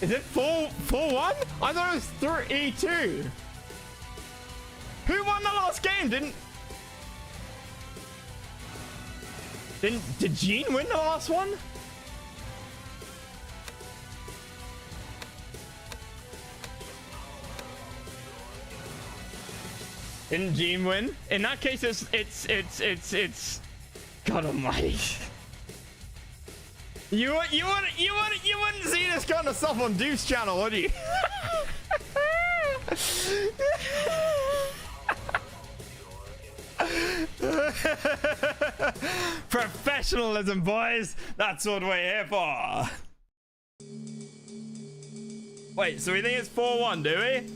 A: Is it 4-1? I thought it was 3-2. Who won the last game? Did JEEN win the last one? Didn't JEEN win? In that case, it's God Almighty. You wouldn't see this kind of stuff on Deuce channel, would you? Professionalism, boys. That's what we're here for. Wait, so we think it's 4-1, do we?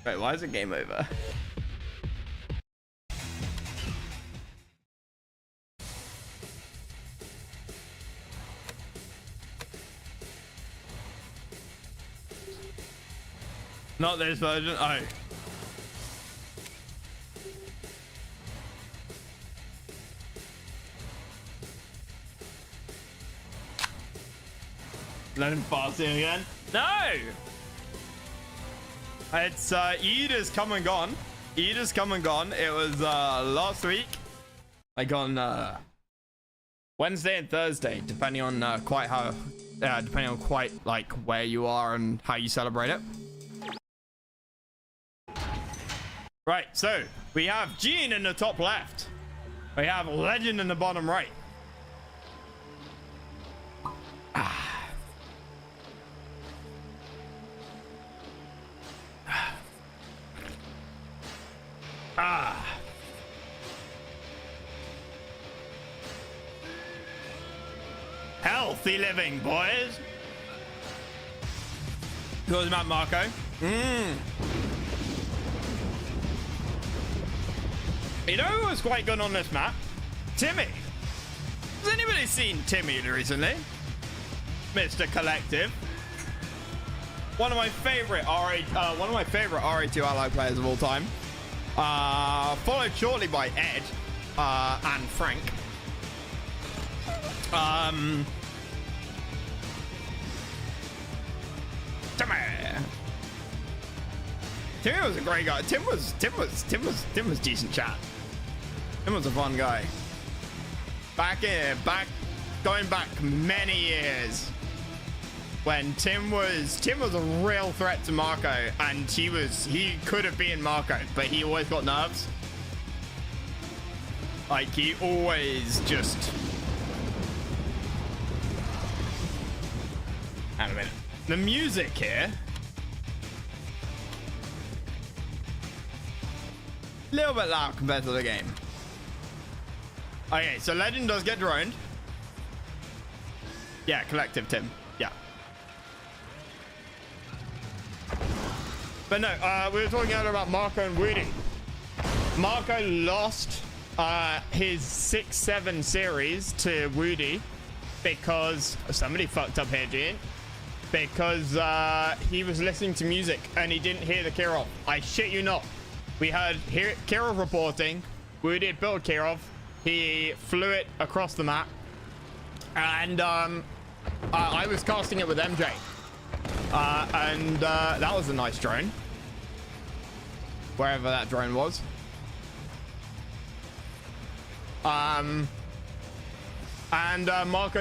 A: Wait, why is it game over? Not this version. Oh. Let him fasting again. No! It's Eid has come and gone. Eid has come and gone. It was last week. Like on Wednesday and Thursday, depending on quite like where you are and how you celebrate it. Right, so we have JEEN in the top left. We have Legend in the bottom right. Healthy living, boys. Goes about Marco. You know who was quite good on this map? Timmy. Has anybody seen Timmy recently? Mr. Collective. One of my favorite RA2 ally players of all time. Followed shortly by Ed and Frank. Timmy was a great guy. Tim was decent chat. Tim was a fun guy. Going back many years when Tim was a real threat to Marco, and he could have been Marco, but he always got nerves. Like he always just. Hang on a minute. The music here. A little bit loud compared to the game. Okay, so Legend does get droned. Yeah, Collective Tim. Yeah. But no, we were talking earlier about Marco and Woody. Marco lost his 6-7 series to Woody because somebody fucked up here, JEEN. Because he was listening to music and he didn't hear the Kirov. I shit you not. We heard Kirov reporting. Woody had built Kirov. He flew it across the map. And I was casting it with MJ. That was a nice drone. Wherever that drone was. Marco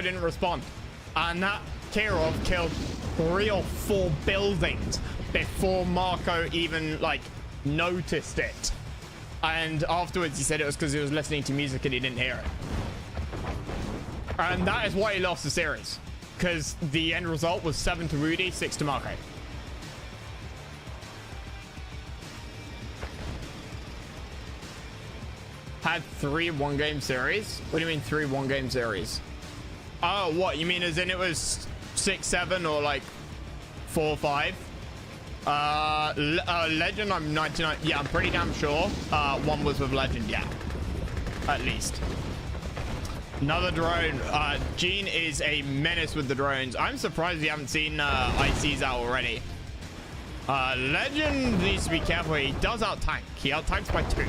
A: didn't respond. And that Kirov killed 3 or 4 buildings before Marco even like noticed it. And afterwards he said it was because he was listening to music and he didn't hear it. And that is why he lost the series, because the end result was 7 to Rudy, 6 to Marco. Had 3 one-game series? What do you mean 3 one-game series? Oh, what? You mean as in it was 6-7 or like 4-5? Legend, I'm 99. Yeah, I'm pretty damn sure. 1 was with Legend, yeah. At least. Another drone. JEEN is a menace with the drones. I'm surprised you haven't seen ICs out already. Legend needs to be careful. He does out-tank. He out-tanks by 2.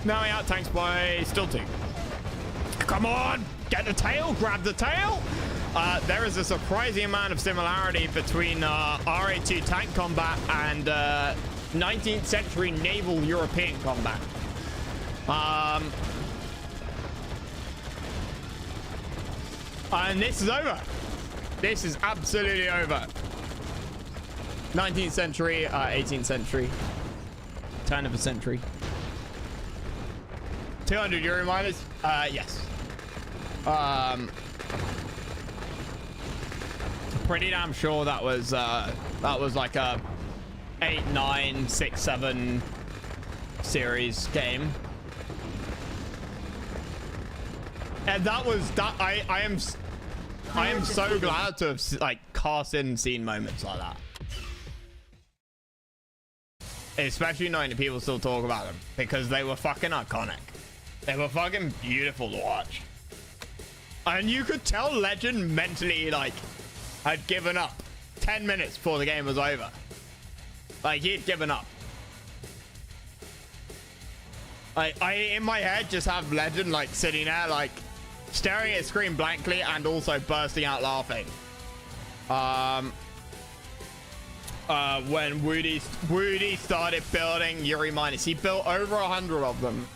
A: Now he out-tanks by still 2. Come on! Get the tail! Grab the tail! There is a surprising amount of similarity between RA2 tank combat and 19th century naval European combat. And this is over. This is absolutely over. 19th century, 18th century, turn of a century. 200 Euro miners? Yes. Pretty damn sure that was like a 8, 9, 6, 7 series game. And that was that. I am so glad to have like cast in scene moments like that. Especially knowing that people still talk about them because they were fucking iconic. They were fucking beautiful to watch. And you could tell Legend mentally like had given up 10 minutes before the game was over. Like he'd given up. I in my head just have Legend like sitting there like staring at his screen blankly and also bursting out laughing. When Woody started building Yuri miners, he built over 100 of them.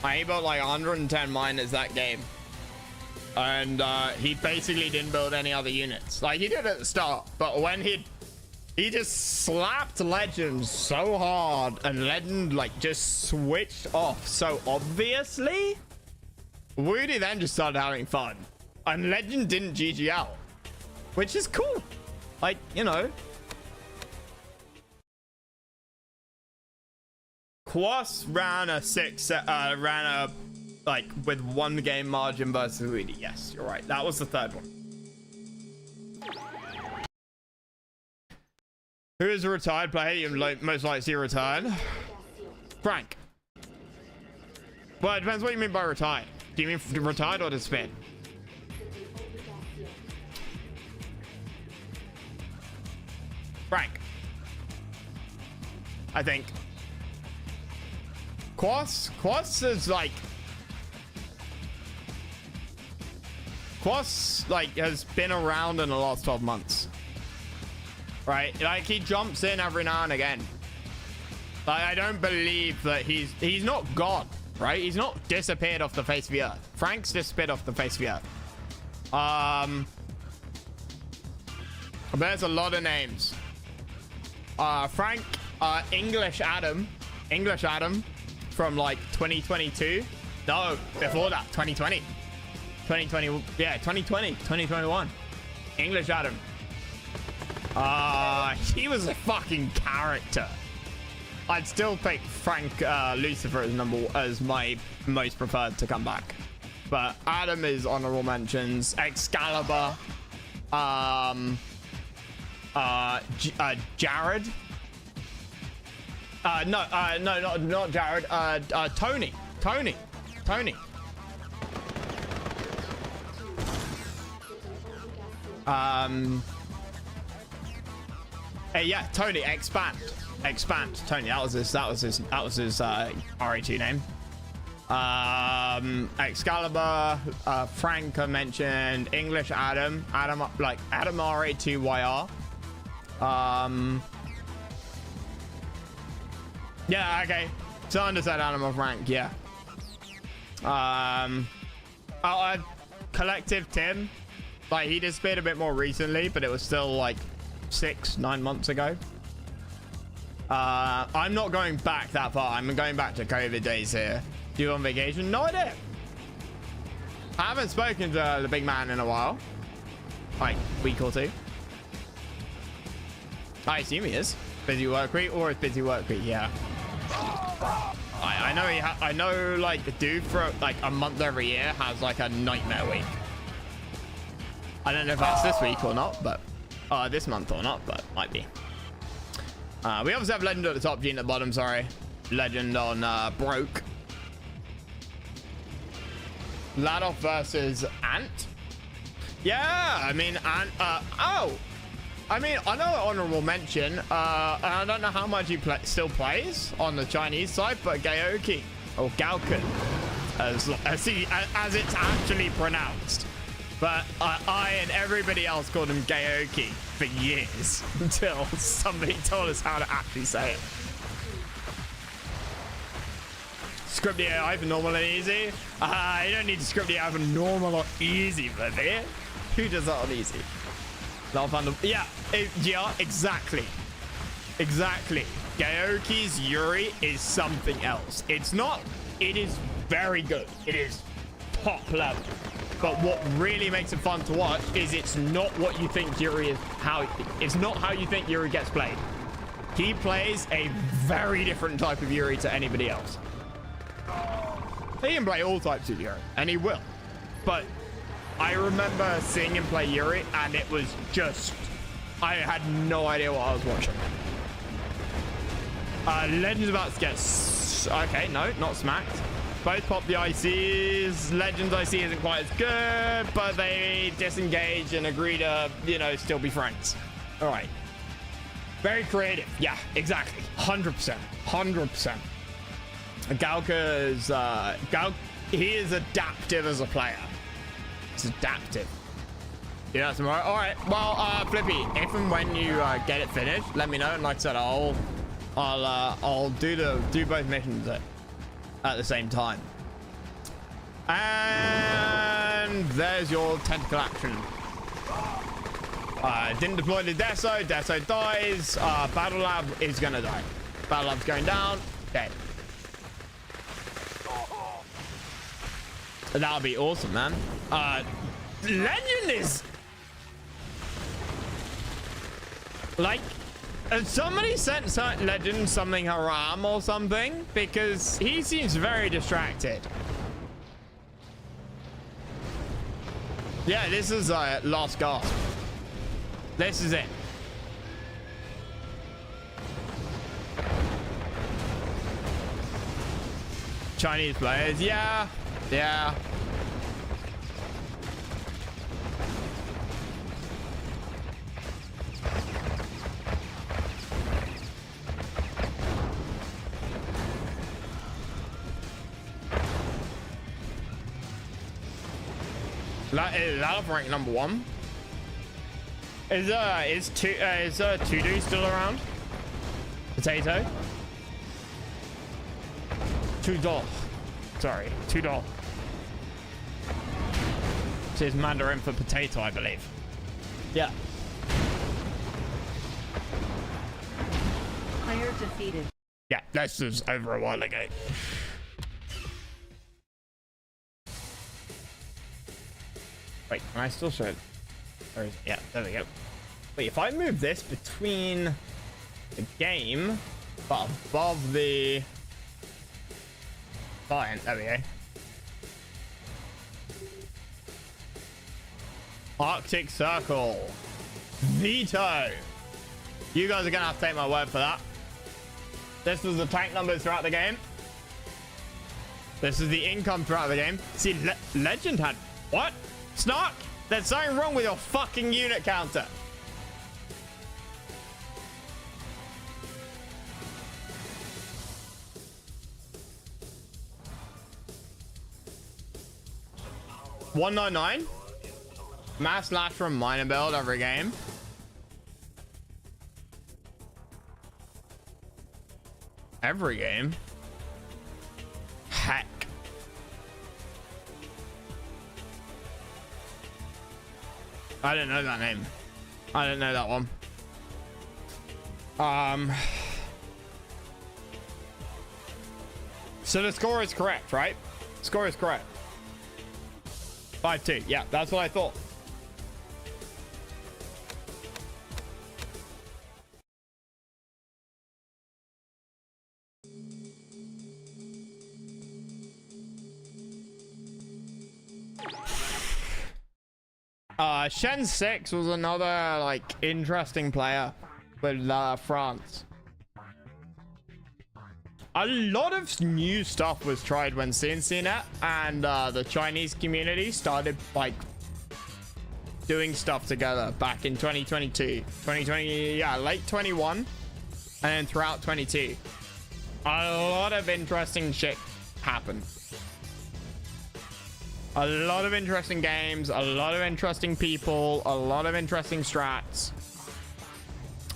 A: He built like 110 miners that game, and he basically didn't build any other units. Like he did at the start, but when he just slapped Legend so hard, and Legend like just switched off so obviously, Woody then just started having fun, and Legend didn't GG out, which is cool. Like, you know, Quas ran a like with 1 game margin versus Woody. Yes, you're right. That was the third one. Who is a retired player you most likely see retired? Frank. Well, it depends what you mean by retired. Do you mean retired or to spin? Frank. I think. Quas is like... Quas, like, has been around in the last 12 months. Right? Like, he jumps in every now and again. Like, I don't believe that he's not gone, right? He's not disappeared off the face of the earth. Frank's disappeared off the face of the earth. There's a lot of names. Frank, English Adam from like 2022. No, before that, 2020. 2020, yeah, 2020, 2021. English Adam. He was a fucking character. I'd still pick Frank Lucifer as my most preferred to come back. But Adam is honorable mentions. Excalibur. Jared. No, not Jared. Tony. Yeah, Tony. Expand. Tony. That was his RE2 name. Excalibur. Frank I mentioned. English Adam. Adam RE2YR. Yeah, okay. So understand Animal Frank, yeah. Collective Tim. Like, he disappeared a bit more recently, but it was still like 6-9 months ago. I'm not going back that far. I'm going back to COVID days here. You on vacation? No idea. I haven't spoken to the big man in a while. Like, week or two. I assume he is. Busy work week or it's busy work week, yeah. I know I know like the dude for like a month every year has like a nightmare week. I don't know if that's this week or not, but this month or not, but might be. We obviously have Legend at the top, JEEN at the bottom, sorry. Legend on broke. Ladoff versus Ant. Yeah, I mean, Ant, I mean, I know honorable mention, and I don't know how much he still plays on the Chinese side, but Gaoki, or Gaoken, as it's actually pronounced. But I and everybody else called him Gaoki for years, until somebody told us how to actually say it. Script the AI for normal and easy. You don't need to script the AI for normal or easy, baby. Who does that on easy? Yeah, yeah, exactly. Gaoki's Yuri is something else. It's not, it is very good. It is top level. But what really makes it fun to watch is it's not what you think Yuri is, it's not how you think Yuri gets played. He plays a very different type of Yuri to anybody else. He can play all types of Yuri, and he will. But I remember seeing him play Yuri, and it was just, I had no idea what I was watching. Legend's about to get, okay, no, not smacked. Both pop the ICs. Legend's IC isn't quite as good, but they disengage and agree to, you know, still be friends. All right. Very creative. Yeah, exactly. 100%. 100%. Gaoka's, he is adaptive as a player. He's adaptive. Yeah, tomorrow. All right. Well, Flippy, if and when you get it finished, let me know. And like I said, I'll do both missions at the same time. And there's your tentacle action. Didn't deploy to Deso. Deso dies. Battle Lab is gonna die. Battle Lab's going down. Dead. That would be awesome, man. Legend is like, somebody sent Legend something haram or something, because he seems very distracted. Yeah, this is last gasp. This is it. Chinese players, yeah. Is that up rank number 1? Is 2Do still around? Potato? $2. Sorry, $2. This is Mandarin for potato, I believe. Yeah.
E: Player defeated.
A: Yeah, this was over a while ago. Wait, can I still show it? Or is it? Yeah, there we go. Wait, if I move this between the game, but above the client, there we go. Arctic Circle. Veto. You guys are gonna have to take my word for that. This was the tank numbers throughout the game. This is the income throughout the game. See, Legend had... What? Snark? There's something wrong with your fucking unit counter. $199. Mass lash from minor build every game. Every game. Heck. I didn't know that name. I didn't know that one. So the score is correct, right? Score is correct. 5-2. Yeah, that's what I thought. Shen 6 was another like interesting player with France. A lot of new stuff was tried when CNCNet and the Chinese community started like doing stuff together back in 2022, yeah, late 21 and then throughout 22. A lot of interesting shit happened. A lot of interesting games, a lot of interesting people, a lot of interesting strats.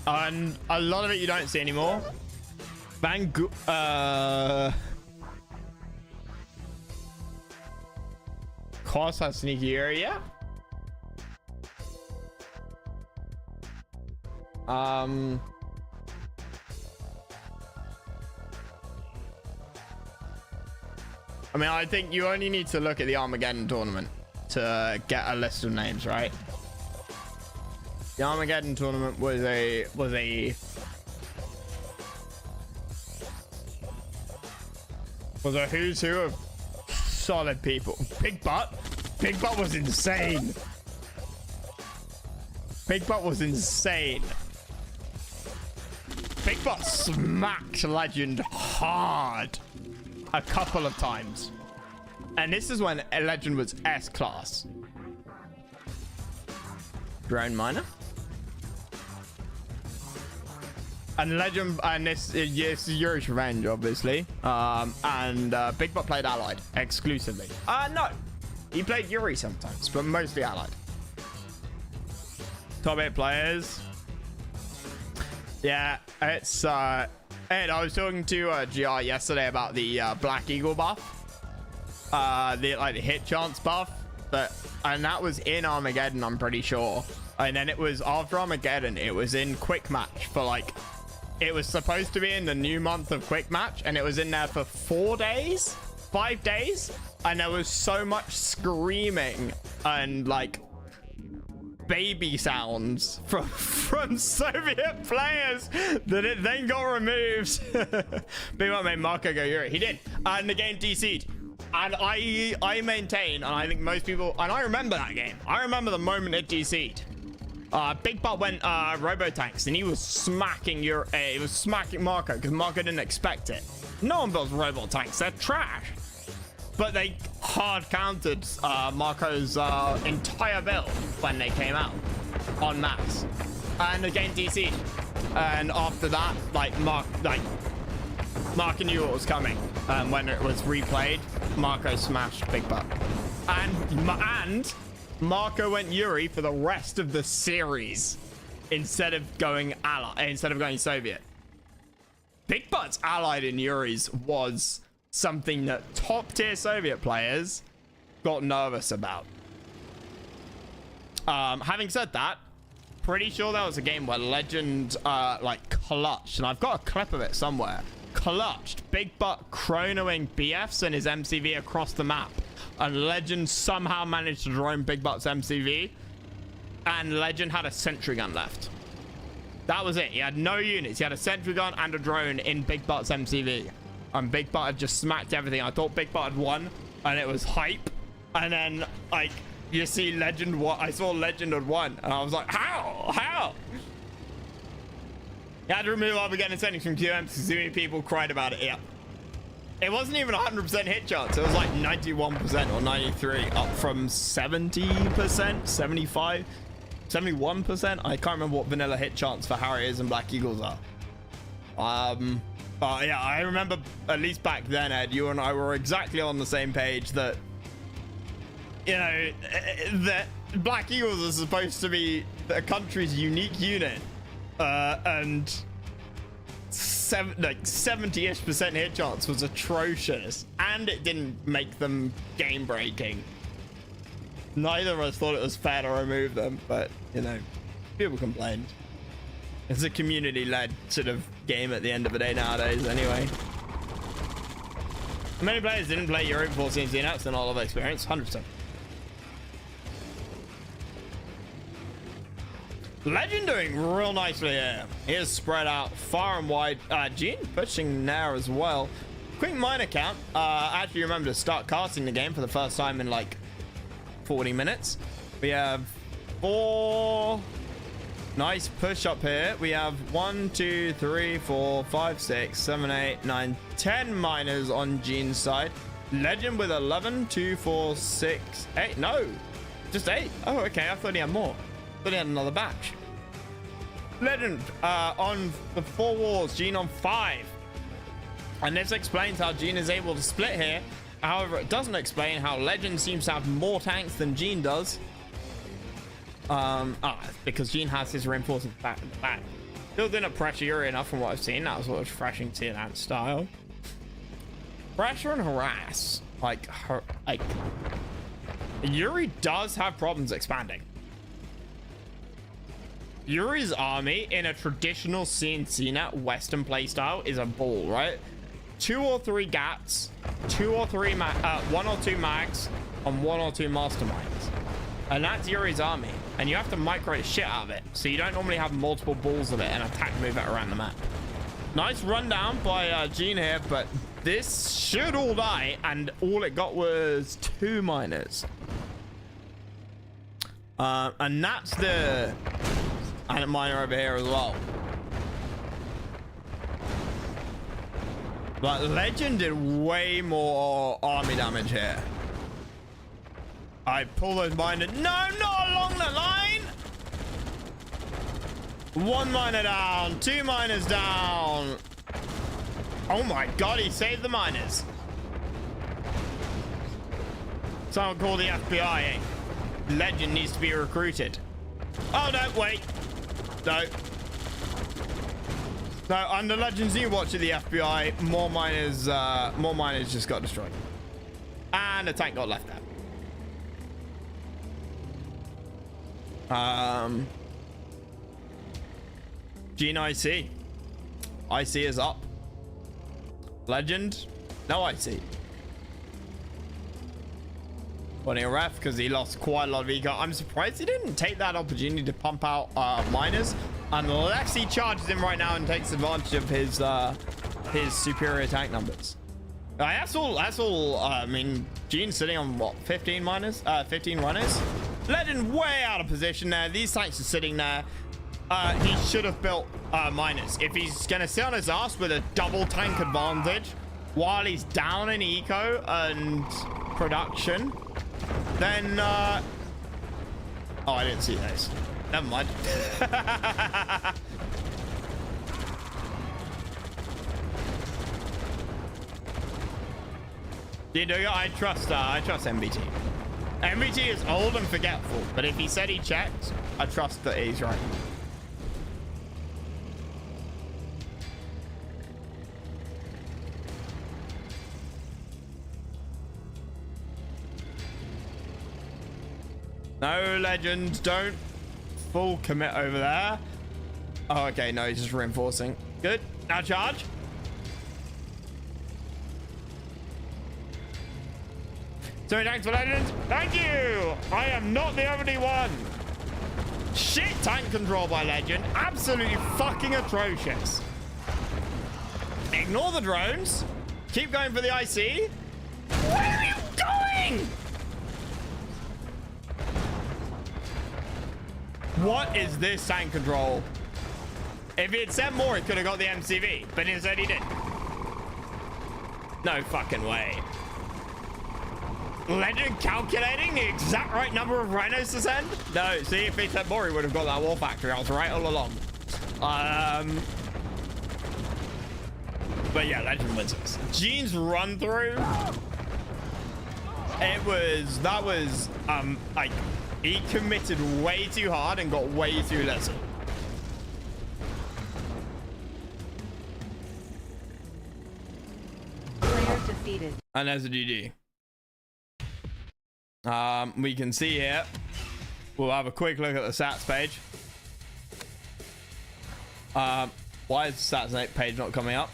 A: And a lot of it you don't see anymore. Cost has sneaky area. I mean, I think you only need to look at the Armageddon tournament to get a list of names, right? The Armageddon tournament was a who's who of solid people. Big Butt was insane. Big Butt was insane. Big Butt smacked Legend hard a couple of times, and this is when Legend was S class. Drone miner. And Legend, and this is Yuri's revenge, obviously. And Big Bot played Allied exclusively. No, he played Yuri sometimes, but mostly Allied. Top 8 players. Yeah, it's and I was talking to GR yesterday about the Black Eagle buff, the hit chance buff, and that was in Armageddon, I'm pretty sure. And then it was after Armageddon, it was in Quick Match for like, it was supposed to be in the new month of Quick Match, and it was in there for 5 days, and there was so much screaming and like baby sounds from Soviet players that it then got removed. Big Bot made Marco go Yuri. He did, and the game DC'd. And I maintain, and I think most people, and I remember that game. I remember the moment it DC'd. Big Bot went Robo Tanks, and he was smacking he was smacking Marco because Marco didn't expect it. No one builds Robo Tanks; they're trash. But they hard countered Marco's entire build when they came out en masse, and the game DC'd. And after that, Marco knew what was coming. When it was replayed, Marco smashed Big Bot, and Marco went Yuri for the rest of the series instead of going Soviet. Big Bot's Allied in Yuri's was something that top tier Soviet players got nervous about. Having said that, pretty sure that was a game where Legend clutched, and I've got a clip of it somewhere. Clutched Big Bot chronoing BFs and his MCV across the map, and Legend somehow managed to drone Big Bot's MCV, and Legend had a sentry gun left. That was it. He had no units. He had a sentry gun and a drone in Big Bot's MCV, and Big Bot had just smacked everything. I thought Big Bot had won, and it was hype, and then you see Legend, I saw Legend had won, and I was like, how? You had to remove Armageddon settings from QM because too many people cried about it. Yeah. It wasn't even 100% hit chance. It was like 91% or 93, up from 70%, 75, 71%. I can't remember what vanilla hit chance for Harriers and Black Eagles are. But yeah, I remember at least back then, Ed, you and I were exactly on the same page that, you know, that Black Eagles are supposed to be a country's unique unit. And 70-ish% hit chance was atrocious, and it didn't make them game breaking. Neither of us thought it was fair to remove them, but you know, people complained. It's a community-led sort of game at the end of the day nowadays, anyway. Many players didn't play Euro before seeing ZNATs, that's an all of experience, 100%. Legend doing real nicely here. He is spread out far and wide. JEEN pushing there as well. Quick mine account. Actually remember to start casting the game for the first time in like 40 minutes. We have 4. Nice push up here. We have 1, 2, 3, 4, 5, 6, 7, 8, 9, 10 miners on JEEN's side. Legend with 11, 2, 4, 6, 8. No, just 8. Oh, okay. I thought he had more. But he had another batch. Legend on the 4 walls, JEEN on 5. And this explains how JEEN is able to split here. However, it doesn't explain how Legend seems to have more tanks than JEEN does. Because JEEN has his reinforcements back in the back. Still didn't pressure Yuri enough from what I've seen. That was what was refreshing to that style. Pressure and harass. Yuri does have problems expanding. Yuri's army in a traditional CNCnet Western playstyle is a ball, right? 2 or 3 GATs, 1 or 2 mags, and 1 or 2 masterminds. And that's Yuri's army. And you have to micro the shit out of it. So you don't normally have multiple balls of it and attack move it around the map. Nice rundown by JEEN here, but this should all die. And all it got was 2 miners. And that's the... and a miner over here as well. But Legend did way more army damage here. I pull those miners. No, not along the line. One miner down. Two miners down. Oh my god, he saved the miners. Someone call the FBI. Legend needs to be recruited. Oh no, wait. No. No, under Legend's new watch of the FBI, more miners just got destroyed. And a tank got left there. JEEN IC. IC is up. Legend, no IC. Putting a ref because he lost quite a lot of eco. I'm surprised he didn't take that opportunity to pump out miners, unless he charges him right now and takes advantage of his superior tank numbers. That's all. I mean, JEEN's sitting on what, 15 miners, 15 runners. Legend way out of position there. These tanks are sitting there. He should have built miners. If he's gonna sit on his ass with a double tank advantage while he's down in eco and production, then oh, I didn't see those. Never mind. I trust MBT. MBT is old and forgetful, but if he said he checked, I trust that he's right. No, Legend, don't full commit over there. Oh, okay, no, he's just reinforcing. Good. Now charge. So thanks for Legend. Thank you. I am not the only one. Shit, tank control by Legend. Absolutely fucking atrocious. Ignore the drones. Keep going for the IC. Where are you going? What is this tank control? If he had sent more, he could have got the MCV, but instead he didn't. No fucking way. Legend calculating the exact right number of rhinos to send? No, see, if he sent more, he would have got that war factory. I was right all along. But yeah, Legend wins this. JEEN's run through. That was like, he committed way too hard and got way too little.
E: Player defeated.
A: And there's a GG. We can see here. We'll have a quick look at the stats page. Why is the stats page not coming up?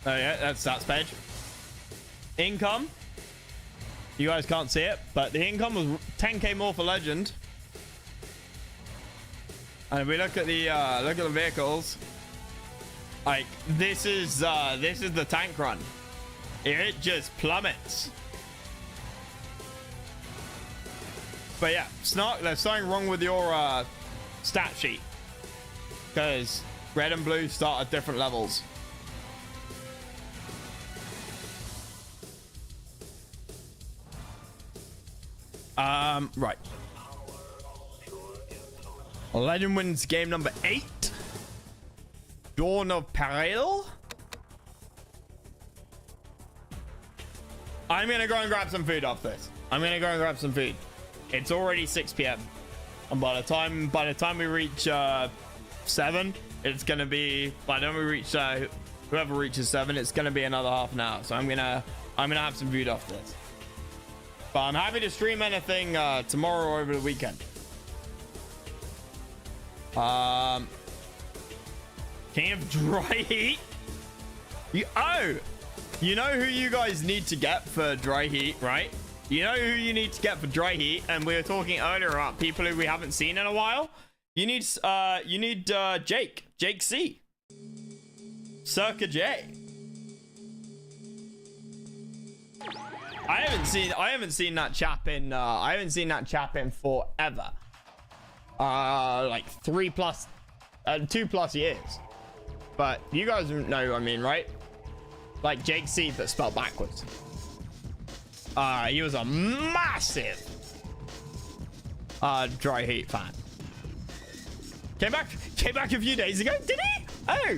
A: Oh yeah, that's stats page. Income. You guys can't see it, but the income was 10k more for Legend. And if we look at the vehicles, like this is the tank run. It just plummets. But yeah, Snark, there's something wrong with your stat sheet, because red and blue start at different levels. Right. Legend wins game number 8. Dawn of Peril. I'm gonna go and grab some food off this. I'm gonna go and grab some food. It's already 6 p.m. and by the time we reach 7, it's gonna be, by the time we reach whoever reaches 7, it's gonna be another half an hour. So I'm gonna have some food off this. But I'm happy to stream anything tomorrow or over the weekend. King of Dry Heat. You know who you guys need to get for Dry Heat, right? You know who you need to get for Dry Heat, and we were talking earlier about people who we haven't seen in a while. You need Jake C. Circa J. I haven't seen that chap in forever. Like 2+ years. But you guys know what I mean, right? Like Jake C, but spelled backwards. He was a massive Dry Heat fan. Came back a few days ago. Did he? Oh,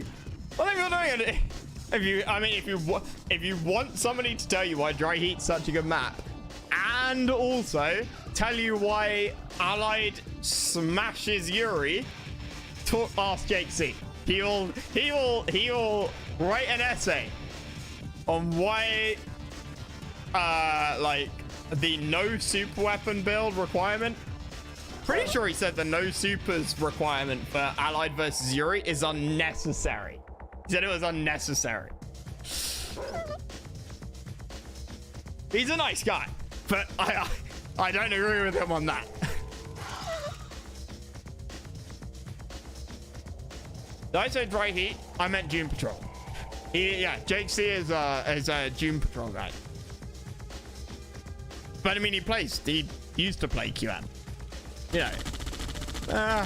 A: well, if you're doing it, if you want somebody to tell you why Dry Heat's such a good map, and also tell you why Allied smashes Yuri, ask Jake C. He will write an essay on why, like the no super weapon build requirement. Pretty sure he said the no supers requirement for Allied versus Yuri is unnecessary. He said it was unnecessary. He's a nice guy, but I don't agree with him on that. Did I say Dry Heat? I meant Doom Patrol. Yeah, Jake C is a Doom Patrol guy. But I mean, he used to play QM. You know,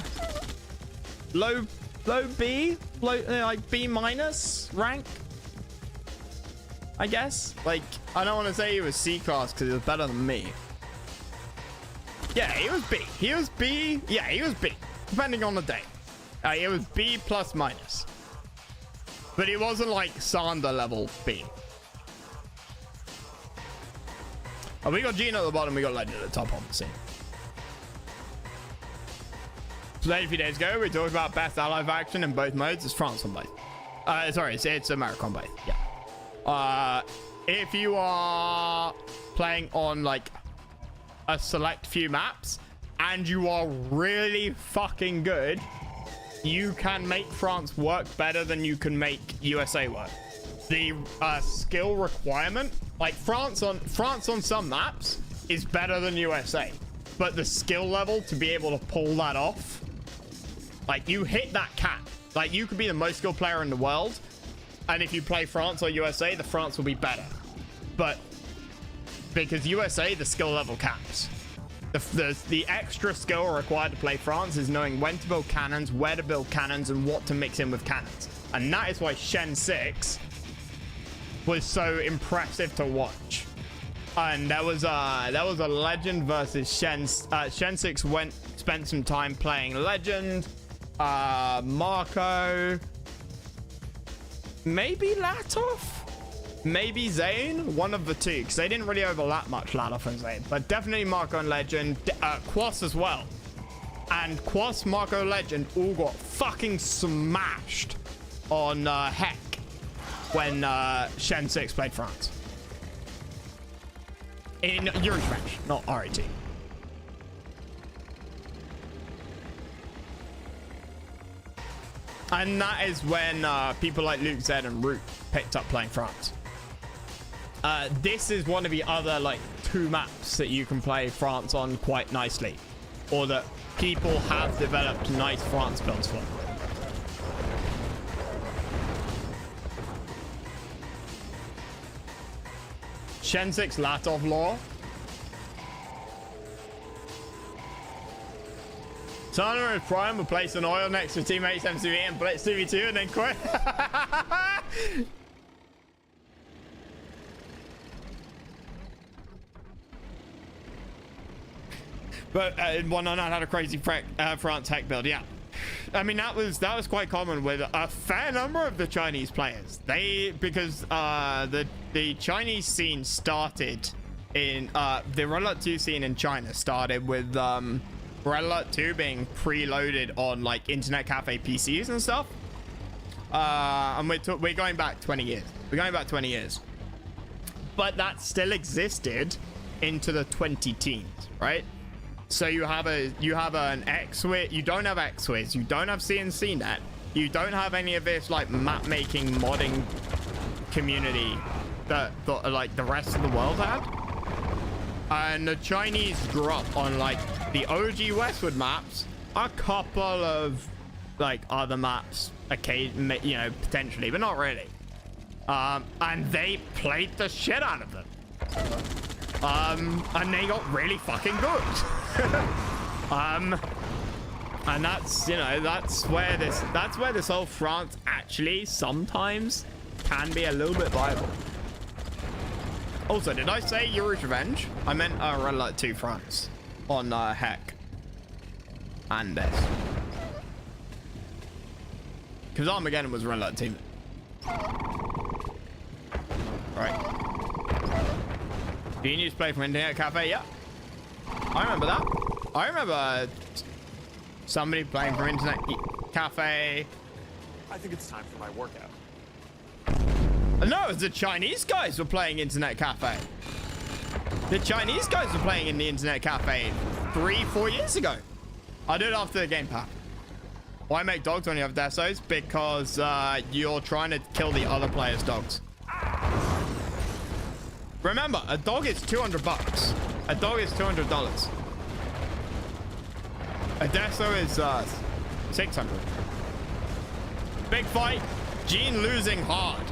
A: low B, like B minus rank, I guess. Like, I don't want to say he was C class because he was better than me. Yeah, he was B. He was B. Yeah, he was B, depending on the day. It was B plus minus, but it wasn't like Sander level B. Oh, we got JEEN at the bottom. We got Legend at the top on the scene. Played a few days ago, we talked about best ally faction in both modes. It's France on both. Sorry, it's America on both. Yeah. If you are playing on like a select few maps and you are really fucking good, you can make France work better than you can make USA work. The skill requirement, like France on some maps is better than USA, but the skill level to be able to pull that off, like you hit that cap. Like you could be the most skilled player in the world, and if you play France or USA, the France will be better. But because USA, the skill level caps. The extra skill required to play France is knowing when to build cannons, where to build cannons, and what to mix in with cannons. And that is why Shen 6 was so impressive to watch. And that was a Legend versus Shen. Shen 6 spent some time playing Legend. Marco, maybe Latov, maybe Zane, one of the two, because they didn't really overlap much, Latov and Zane, but definitely Marco and Legend, Quas as well. And Quas, Marco, Legend all got fucking smashed on Heck when Shen 6 played France. In Yuri's match, not RAT. And that is when people like Luke Z and Root picked up playing France. This is one of the other like 2 maps that you can play France on quite nicely, or that people have developed nice France builds for. Shen 6 Latov lore. Sana and Prime will place an oil next to teammates MCV and blitz 2v2 and then quit. But 199 had a crazy France Heck build, yeah. I mean, that was quite common with a fair number of the Chinese players. Because the Chinese scene started in the Red Alert 2 scene in China started with Red Alert 2 being preloaded on like internet cafe PCs and stuff. And we're going back 20 years. We're going back 20 years. But that still existed into the 20 teens, right? So you have an X-Wiz, you don't have X-Wiz, you don't have CNCnet, you don't have any of this like map making modding community that like the rest of the world had. And the Chinese grew up on like the OG Westwood maps, a couple of like other maps, occasionally, you know, potentially, but not really. And they played the shit out of them. And they got really fucking good. And that's, you know, that's where this whole France actually sometimes can be a little bit viable. Also, did I say Yuri's Revenge? I meant Red Alert 2 France on Heck. and this. Because Armageddon was run like a team. Right. JEEN used to play from Internet Cafe. Yeah. I remember that. I remember somebody playing from Internet Cafe.
F: I think it's time for my workout.
A: No, it was the Chinese guys were playing Internet Cafe. The Chinese guys were playing in the Internet Cafe 3-4 years ago. I did it after the game pack. Why make dogs when you have Desos? Because you're trying to kill the other player's dogs. Remember, a dog is $200. A dog is $200. A Deso is 600. Big fight. JEEN losing hard.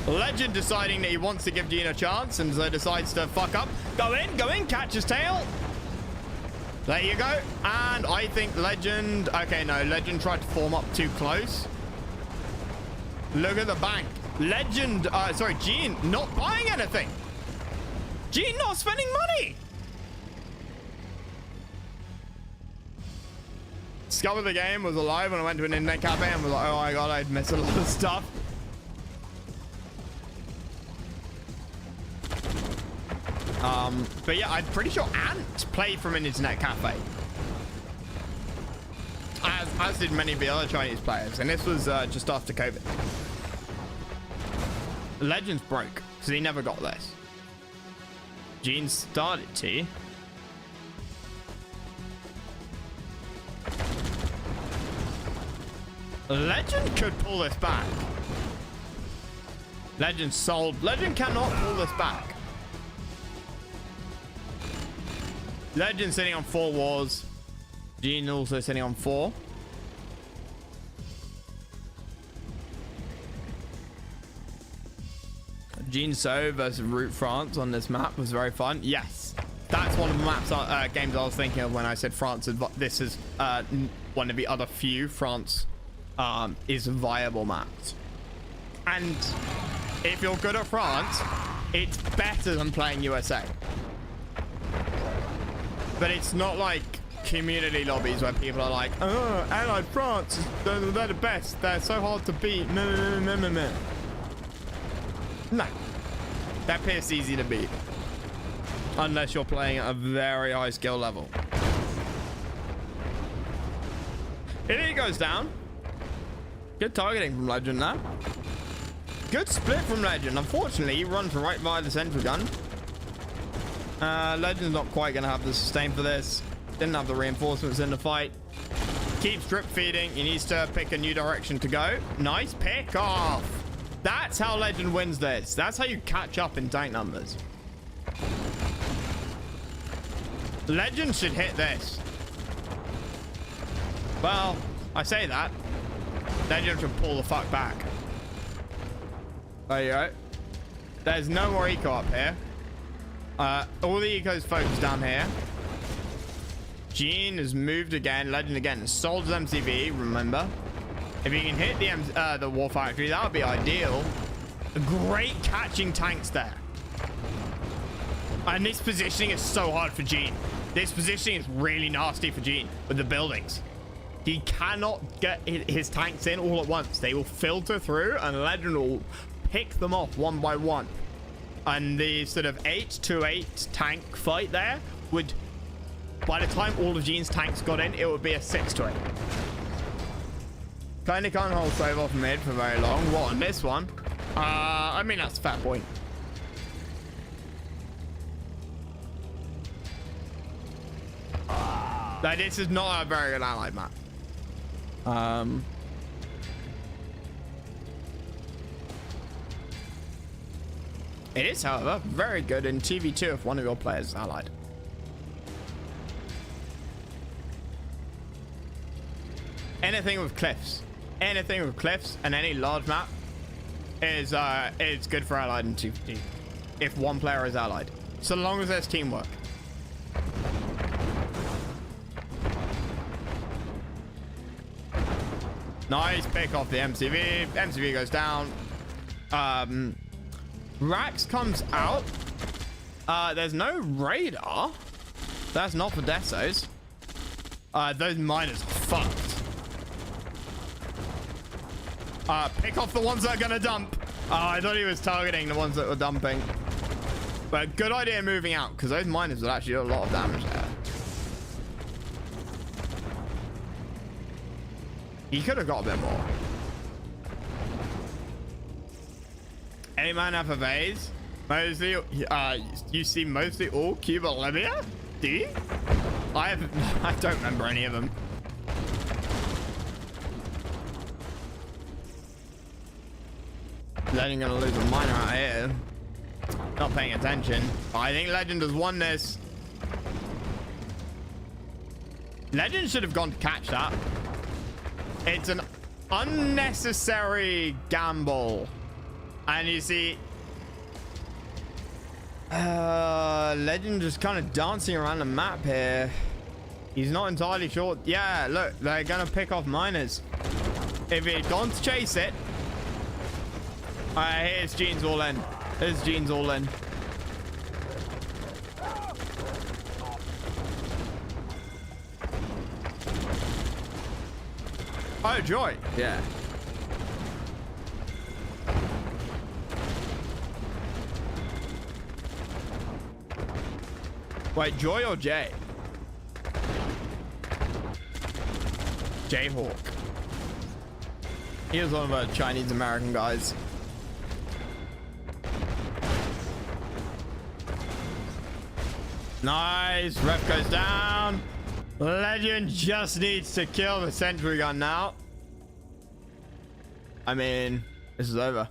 A: Legend deciding that he wants to give JEEN a chance and so decides to fuck up. Go in, catch his tail. There you go. And I think Legend... Okay, no. Legend tried to form up too close. Look at the bank. Legend... sorry, JEEN not buying anything. JEEN not spending money. Discovered the game, was alive when I went to an internet cafe and was like, oh my god, I'd missed a lot of stuff. But yeah, I'm pretty sure Ant played from an internet cafe. As did many of the other Chinese players. And this was just after COVID. Legends broke, because he never got this. JEEN started to. Legend could pull this back. Legend sold. Legend cannot pull this back. Legend sitting on 4 wars. JEEN also sitting on 4. JEEN So versus Route France on this map was very fun. Yes, that's one of the maps games I was thinking of when I said France. This is one of the other few France is viable maps. And if you're good at France, it's better than playing USA. But it's not like community lobbies where people are like, oh, Allied France, they're the best. They're so hard to beat. No. No. They're piss easy to beat. Unless you're playing at a very high skill level. It goes down. Good targeting from Legend now. Good split from Legend. Unfortunately, he runs right by the sentry gun. Legend's not quite going to have the sustain for this. Didn't have the reinforcements in the fight. Keeps drip feeding. He needs to pick a new direction to go. Nice pick off. That's how Legend wins this. That's how you catch up in tank numbers. Legend should hit this. Well, I say that. Legend should pull the fuck back. There you go. There's no more eco up here. All the eco's focused down here. JEEN has moved again. Legend again. Sold his MCV, remember. If he can hit the War Factory, that would be ideal. Great catching tanks there. And this positioning is so hard for JEEN. This positioning is really nasty for JEEN with the buildings. He cannot get his tanks in all at once. They will filter through and Legend will pick them off one by one. And the sort of 8-to-8 tank fight there would, by the time all of JEEN's tanks got in, it would be a 6-to-8. Kind of can't hold Save off mid for very long. What on this one? I mean, that's a fair point. Like, this is not a very good allied map. It is, however, very good in 2v2 if one of your players is allied. Anything with cliffs. Anything with cliffs and any large map is good for allied in 2v2 if one player is allied. So long as there's teamwork. Nice pick off the MCV. MCV goes down. Rax comes out. There's no radar. That's not for Desos. Those miners are fucked. Pick off the ones that are gonna dump. Oh, I thought he was targeting the ones that were dumping. But good idea moving out, because those miners would actually do a lot of damage there. He could have got a bit more. Any man FFAs? Mostly, you see mostly all Cuba, Libya? Do you? I don't remember any of them. Legend gonna lose a miner out here. Not paying attention. I think Legend has won this. Legend should have gone to catch that. It's an unnecessary gamble. And you see, Legend just kind of dancing around the map here. He's not entirely sure. Yeah, look, they're gonna pick off miners. If he'd gone to chase it. Alright, here's JEEN's all in. Here's JEEN's all in. Oh, Joy. Yeah. Wait, Joy or Jay? Jayhawk. He was one of our Chinese American guys. Nice. Ref goes down. Legend just needs to kill the sentry gun now. I mean, this is over.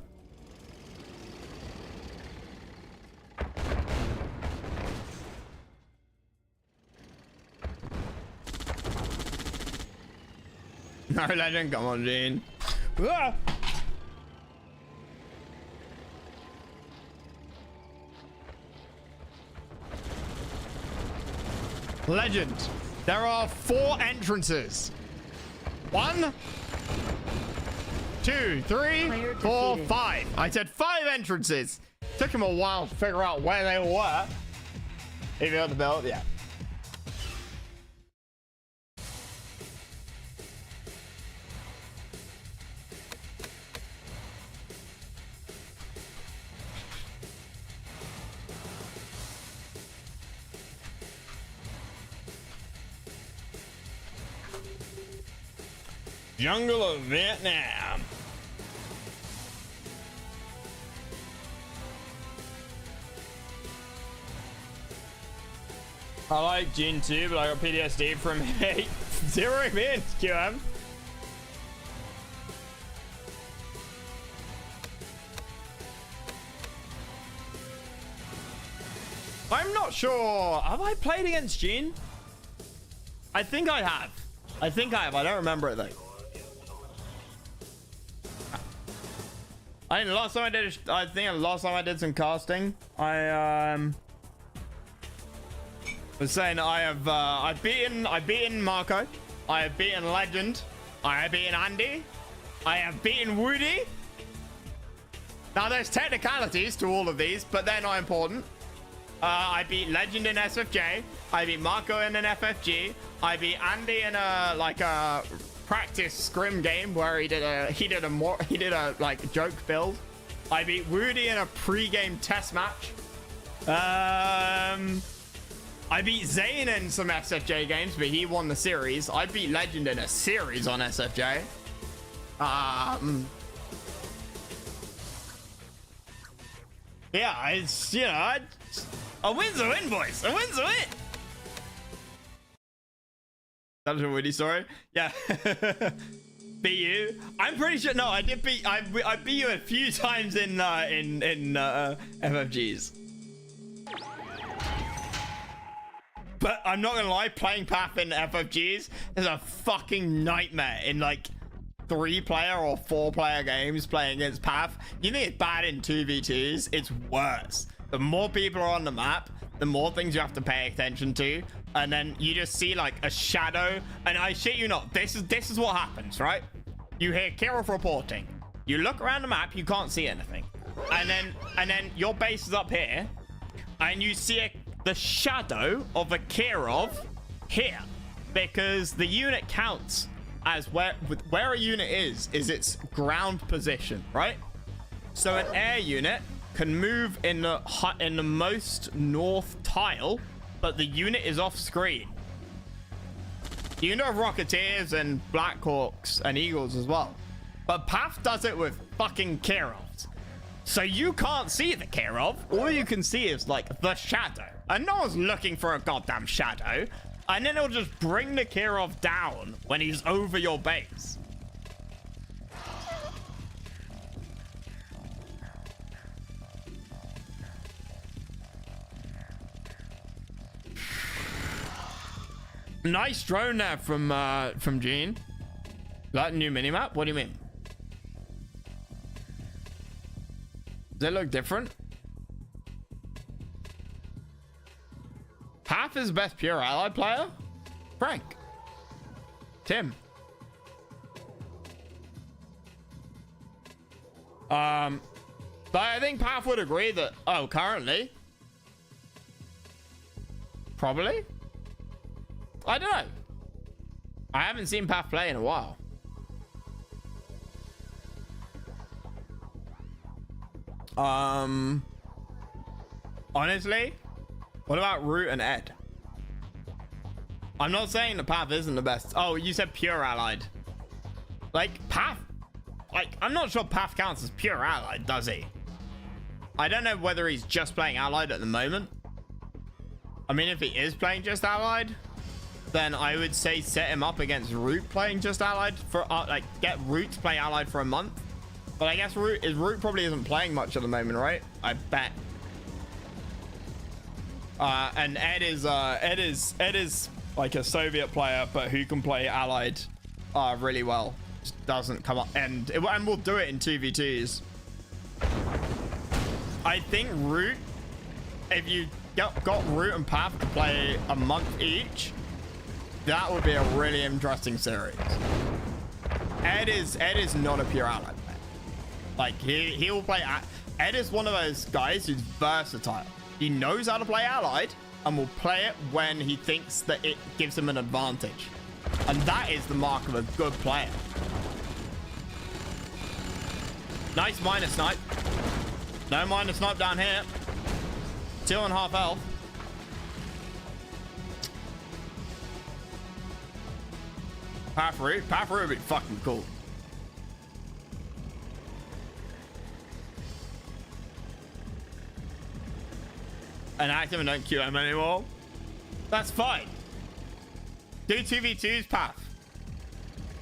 A: No, Legend, come on, JEEN. Ah! Legend, there are 4 entrances. 1, 2, 3, 4, 5. I said 5 entrances. Took him a while to figure out where they were. If you got the belt, yeah. Jungle of Vietnam. I like JEEN too, but I got PTSD from zeroing me in, QM. I'm not sure. Have I played against JEEN? I think I have. I don't remember it though. I think the last time I did some casting, I was saying I've beaten Marco, I have beaten Legend, I have beaten Andy, I have beaten Woody. Now there's technicalities to all of these, but they're not important. I beat Legend in SFJ, I beat Marco in an FFG, I beat Andy in a practice scrim game where he did a like joke build. I beat Woody in a pre-game test match. I beat Zane in some SFJ games, but he won the series. I beat Legend in a series on SFJ. Yeah, it's, you know, a win's a win, boys. A win's a win. That was a Woody story. Yeah. Beat you. I'm pretty sure. No, I did beat. I beat you a few times in FFGs. But I'm not gonna lie, playing Path in FFGs is a fucking nightmare in like 3-player or 4-player games playing against Path. You think it's bad in 2v2s? It's worse. The more people are on the map, the more things you have to pay attention to. And then you just see like a shadow, and I shit you not, this is what happens, right? You hear Kirov reporting, you look around the map, you can't see anything, and then your base is up here, and you see the shadow of a Kirov here. because the unit counts as where a unit is its ground position, right? So an air unit can move in the most north tile, but the unit is off screen. You know, Rocketeers and Blackhawks and Eagles as well. But Path does it with fucking Kirovs. So you can't see the Kirov. All you can see is like the shadow. And no one's looking for a goddamn shadow. And then it'll just bring the Kirov down when he's over your base. Nice drone there from JEEN. That new minimap? What do you mean? Does it look different? Path is best pure allied player? Frank. Tim. But I think Path would agree that, oh, currently. Probably. I don't know. I haven't seen Path play in a while. Honestly, what about Root and Ed? I'm not saying the Path isn't the best. Oh, you said pure allied. Like, Path, like, I'm not sure Path counts as pure allied, does he? I don't know whether he's just playing allied at the moment. I mean, if he is playing just allied, then I would say set him up against Root playing just allied for like get Root to play allied for a month. But I guess Root probably isn't playing much at the moment, right? I bet. And Ed is like a Soviet player, but who can play allied really well. Just doesn't come up, and we'll do it in 2v2s. I think Root, if you got Root and Path to play a month each, that would be a really interesting series. Ed is not a pure allied player. Like he will play. Ed is one of those guys who's versatile. He knows how to play allied and will play it when he thinks that it gives him an advantage. And that is the mark of a good player. Nice minor snipe. No minor snipe down here. 2.5 health. Path Root would be fucking cool. And active and don't queue him anymore. That's fine. Do 2v2s, Path.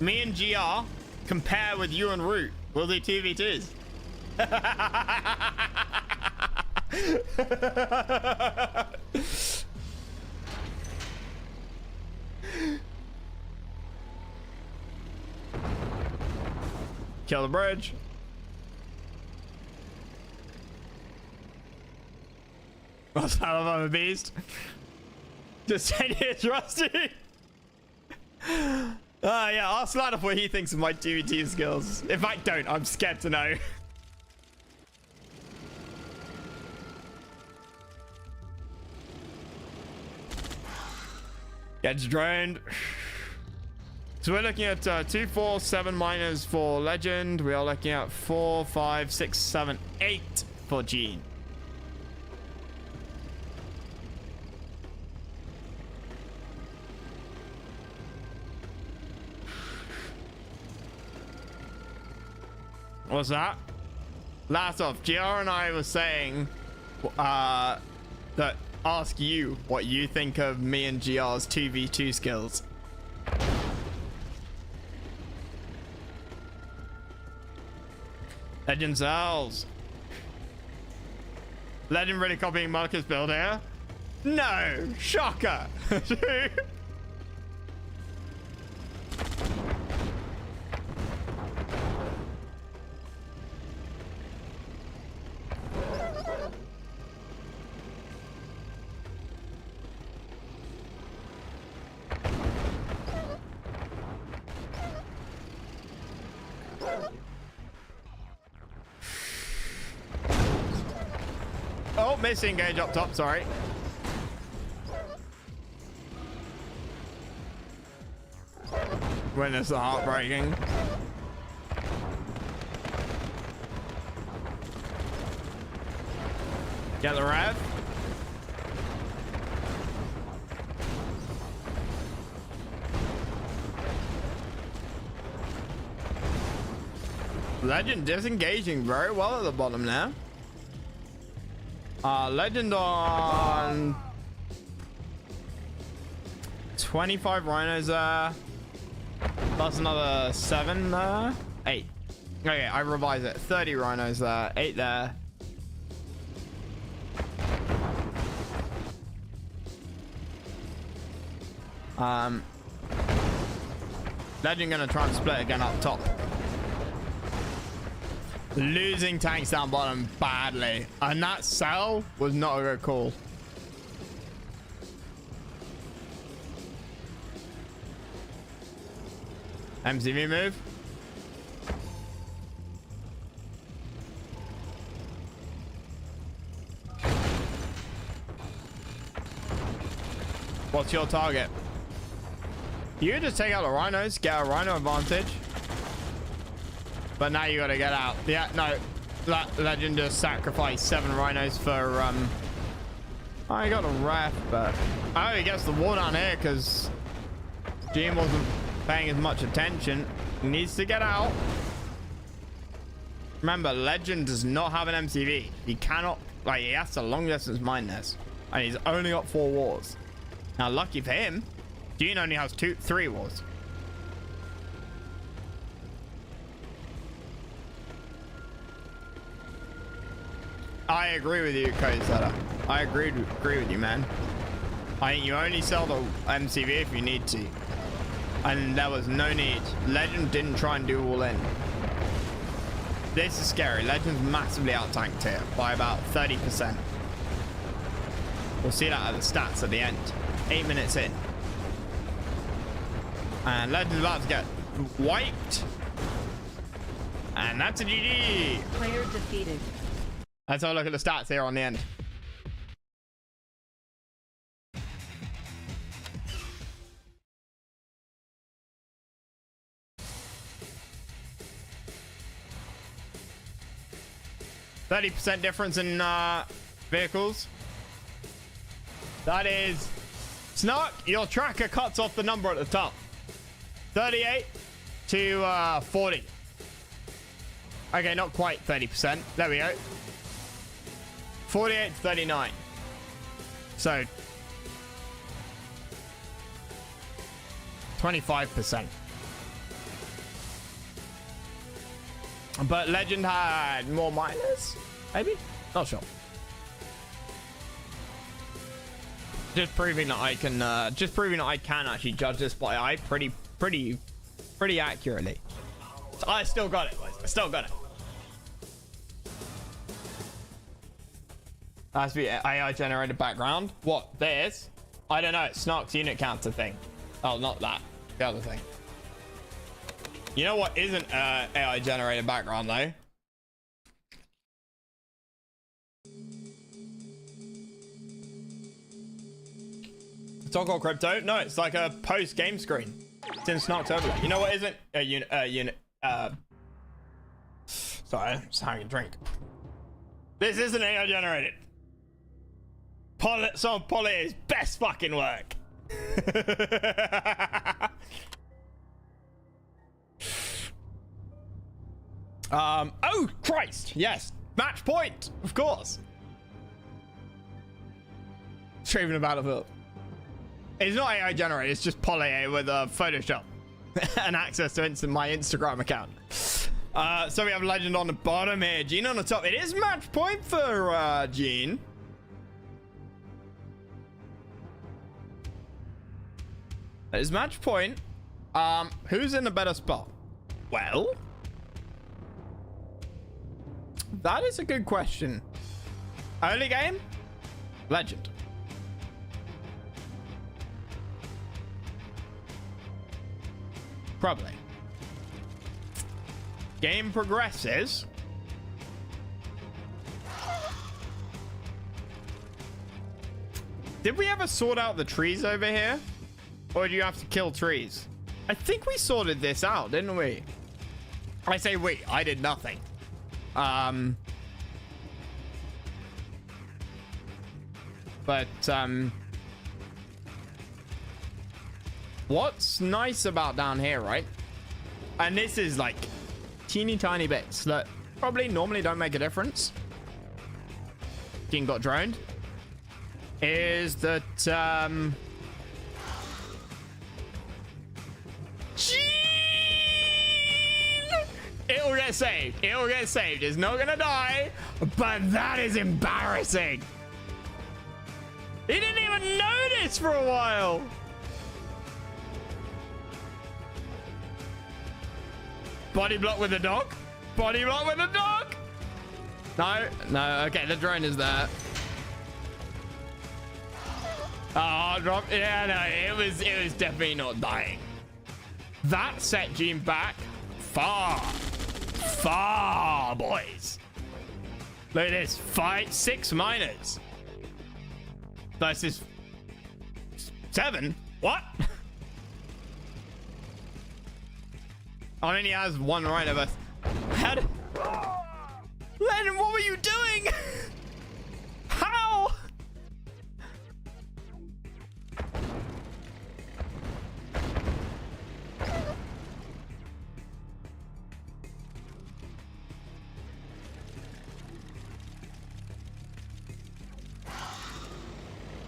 A: Me and GR compare with you and Root. We'll do 2v2s. Kill the bridge. What's that? I'm a beast. Just 10 years rusty. Yeah, ask Ladder what he thinks of my 2v2 skills. If I don't, I'm scared to know. Gets droned. So we're looking at 2, 4, 7 miners for Legend. We are looking at 4, 5, 6, 7, 8 for JEEN. What's that? Last off, GR and I were saying that ask you what you think of me and GR's 2v2 skills. Legend sells. Legend really copying Marcus' build here? No! Shocker! Oh, missing engage up top, sorry. Witness the heartbreaking. Get the rev. Legend disengaging very well at the bottom now. Legend on 25 rhinos there. Plus another 7 there. 8. Okay, I revise it. 30 rhinos there. 8 there. Legend gonna try and split again up top. Losing tanks down bottom badly. And that sell was not a good call. MCV move. What's your target? You just take out the rhinos, get a rhino advantage. But now you gotta get out. Yeah, no. That Legend just sacrificed 7 rhinos for oh, he got a ref, but oh, he gets the wall down here because JEEN wasn't paying as much attention. He needs to get out. Remember, Legend does not have an MCV. He cannot, like, he has to long distance mine this. And he's only got 4 wars. Now, lucky for him, JEEN only has 3 wars. I agree with you, Cody Setter. I agree with you, man. I think you only sell the MCV if you need to. And there was no need. Legend didn't try and do all in. This is scary. Legend's massively out-tanked here by about 30%. We'll see that at the stats at the end. 8 minutes in. And Legend's about to get wiped. And that's a GG.
E: Player defeated.
A: Let's have a look at the stats here on the end. %30 difference in vehicles. That is Snark. Your tracker cuts off the number at the top. 38 to 40. Okay, not quite 30%. There we go. 48 to 39. So 25%. But Legend had more miners, maybe? Not sure. Just proving that I can actually judge this by eye pretty accurately. So I still got it, boys. I still got it. Has to be AI generated background. What? This? I don't know. It's Snark's unit counter thing. Oh, not that. The other thing. You know what isn't AI generated background though? Toggle crypto? No, it's like a post game screen. It's in Snark's overlay. You know what isn't a unit? Sorry, I'm just having a drink. This isn't AI generated. Some of Poly's best fucking work. Oh Christ, yes, match point, of course. Straven a Battlefield. It's not AI generated, it's just Poly with Photoshop and access to my Instagram account. So we have Legend on the bottom here, JEEN on the top. It is match point for JEEN. It is match point. Who's in a better spot? Well, that is a good question. Early game, Legend. Probably. Game progresses. Did we ever sort out the trees over here? Or do you have to kill trees? I think we sorted this out, didn't we? I say we. I did nothing. What's nice about down here, right? And this is like teeny tiny bits that probably normally don't make a difference. Jean got droned. Is that Jean! It'll get saved. It'll get saved. It's not gonna die, but that is embarrassing. He didn't even notice for a while. Body block with the dog. Body block with the dog. No, no. Okay, the drone is there. Oh, drop. Yeah, no, it was definitely not dying. That set Jean back far, far, boys. Look at this. 6 minors. Versus 7. What? I mean, he has one right of us. How did... Lennon, what were you doing? How?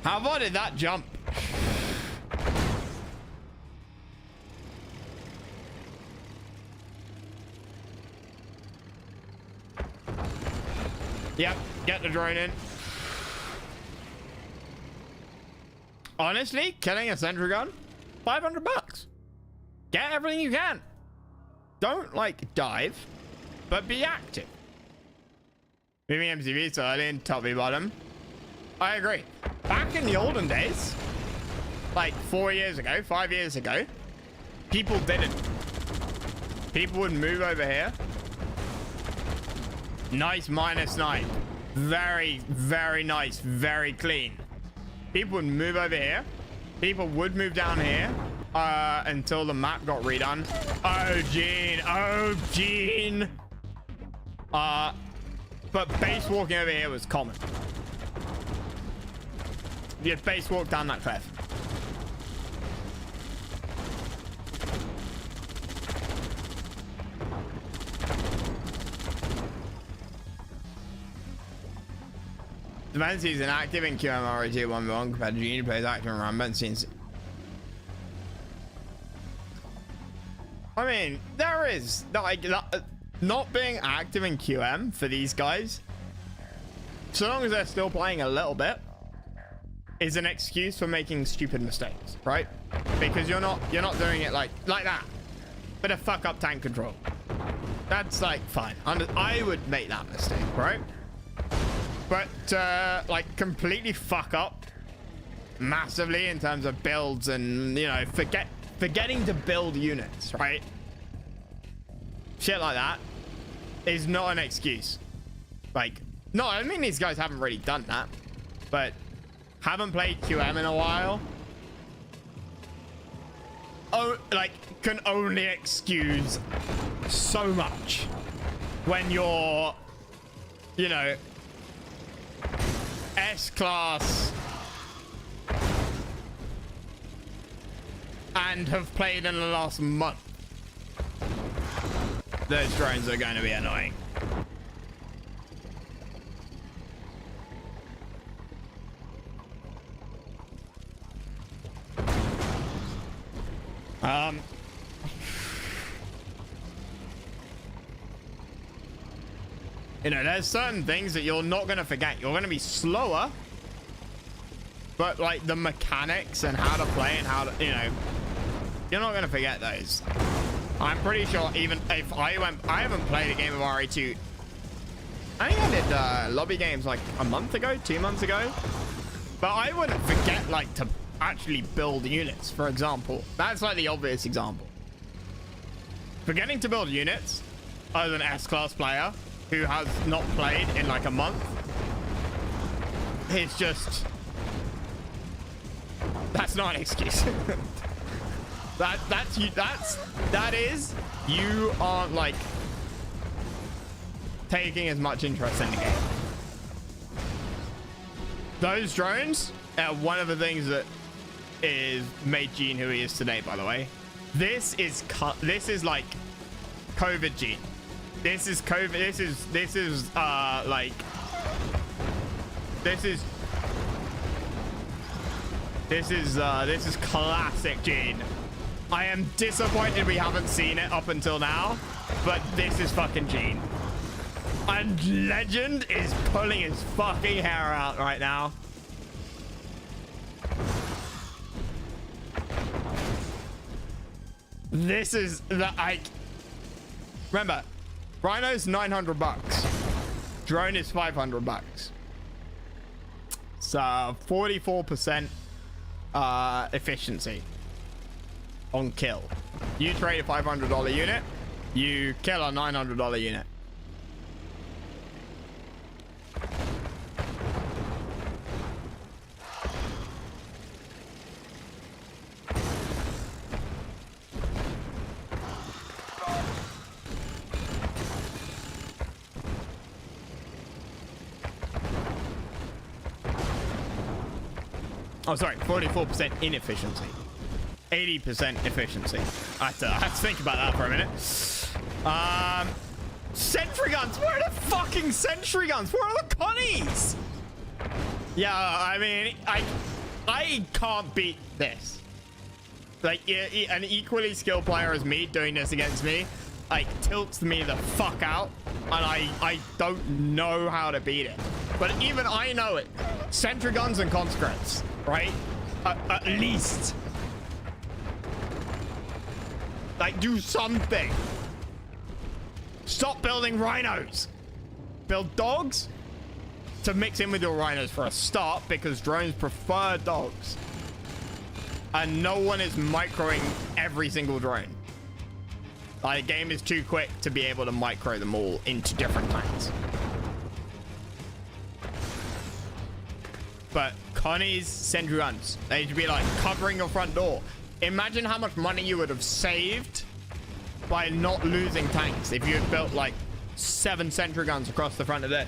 A: How far did that jump? Yep, get the drone in. Honestly, killing a sentry gun, $500. Get everything you can. Don't like dive, but be active. Moving MCV so early in top bottom. I agree. Back in the olden days, like 4 years ago, 5 years ago, people didn't. People would move over here. Nice minus 9. Very, very nice. Very clean. People would move over here. People would move down here until the map got redone. Oh, Jean. Oh, Jean. But base walking over here was common. You'd base walk down that cliff. Defense is active in QMR 2-1-1 compared to Jean plays active around Benzine's. I mean, there is like not being active in QM for these guys, so long as they're still playing a little bit, is an excuse for making stupid mistakes, right? Because you're not doing it like that. Bit of fuck up tank control. That's like fine. I would make that mistake, right? But like completely fuck up massively in terms of builds and, you know, forgetting to build units, right? Shit like that is not an excuse. Like, no, I mean, these guys haven't really done that, but haven't played QM in a while. Oh, like, can only excuse so much when you're, you know, S-class and have played in the last month. Those drones are going to be annoying. You know, there's certain things that you're not going to forget. You're going to be slower, but like the mechanics and how to play and how to, you know, you're not going to forget those. I'm pretty sure even if I haven't played a game of RA2. I think I did lobby games like a month ago, 2 months ago, but I wouldn't forget like to actually build units, for example. That's like the obvious example. Forgetting to build units as an S-class player who has not played in like a month, it's just, that's not an excuse. That is, you aren't like taking as much interest in the game. Those drones are one of the things that is made JEEN who he is today, by the way. This is like COVID JEEN. This is COVID. This is classic JEEN. I am disappointed we haven't seen it up until now, but this is fucking JEEN. And Legend is pulling his fucking hair out right now. This is the remember, Rhino's $900. Drone is $500. So 44% efficiency on kill. You trade a $500 unit, you kill a $900 unit. Oh, sorry, 44% inefficiency. 80% efficiency. I have to think about that for a minute. Sentry guns. Where are the fucking sentry guns? Where are the connies? Yeah, I mean, I can't beat this. Like, an equally skilled player as me doing this against me, like, tilts me the fuck out, and I don't know how to beat it. But even I know it. Sentry guns and conscripts, right? At least. Like, do something. Stop building rhinos. Build dogs to mix in with your rhinos for a start, because drones prefer dogs. And no one is microing every single drone. Like, the game is too quick to be able to micro them all into different tanks. But Connie's sentry guns, they should be like covering your front door. Imagine how much money you would have saved by not losing tanks if you had built like 7 sentry guns across the front of it.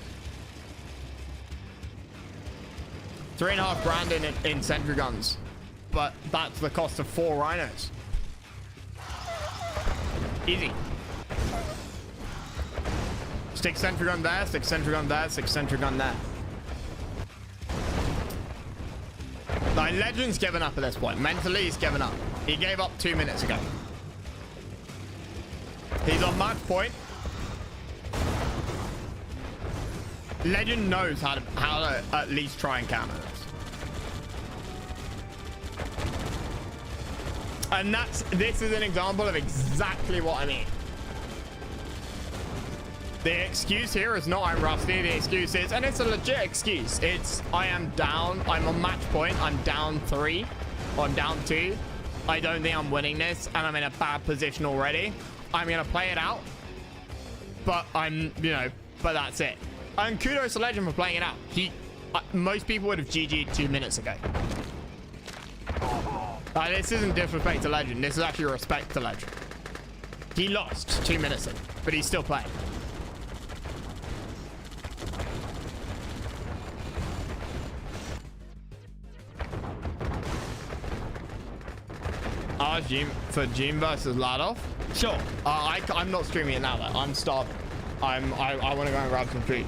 A: 3.5 grand in sentry guns, but that's the cost of 4 rhinos. Easy. Stick sentry gun there, stick sentry gun there, stick sentry gun there. Like, Legend's given up at this point. Mentally, he's given up. He gave up 2 minutes ago. He's on match point. Legend knows how to at least try and counter this. And this is an example of exactly what I mean. The excuse here is not I'm rusty. The excuse is, and it's a legit excuse, it's I am down. I'm on match point. I'm down 3. Or I'm down 2. I don't think I'm winning this, and I'm in a bad position already. I'm going to play it out. But but that's it. And kudos to Legend for playing it out. Most people would have GG'd 2 minutes ago. This isn't disrespect to Legend. This is actually respect to Legend. He lost 2 minutes in, but he's still playing. For JEEN versus Ladoff? Sure. I'm not streaming it now though. I'm starving. I want to go and grab some food.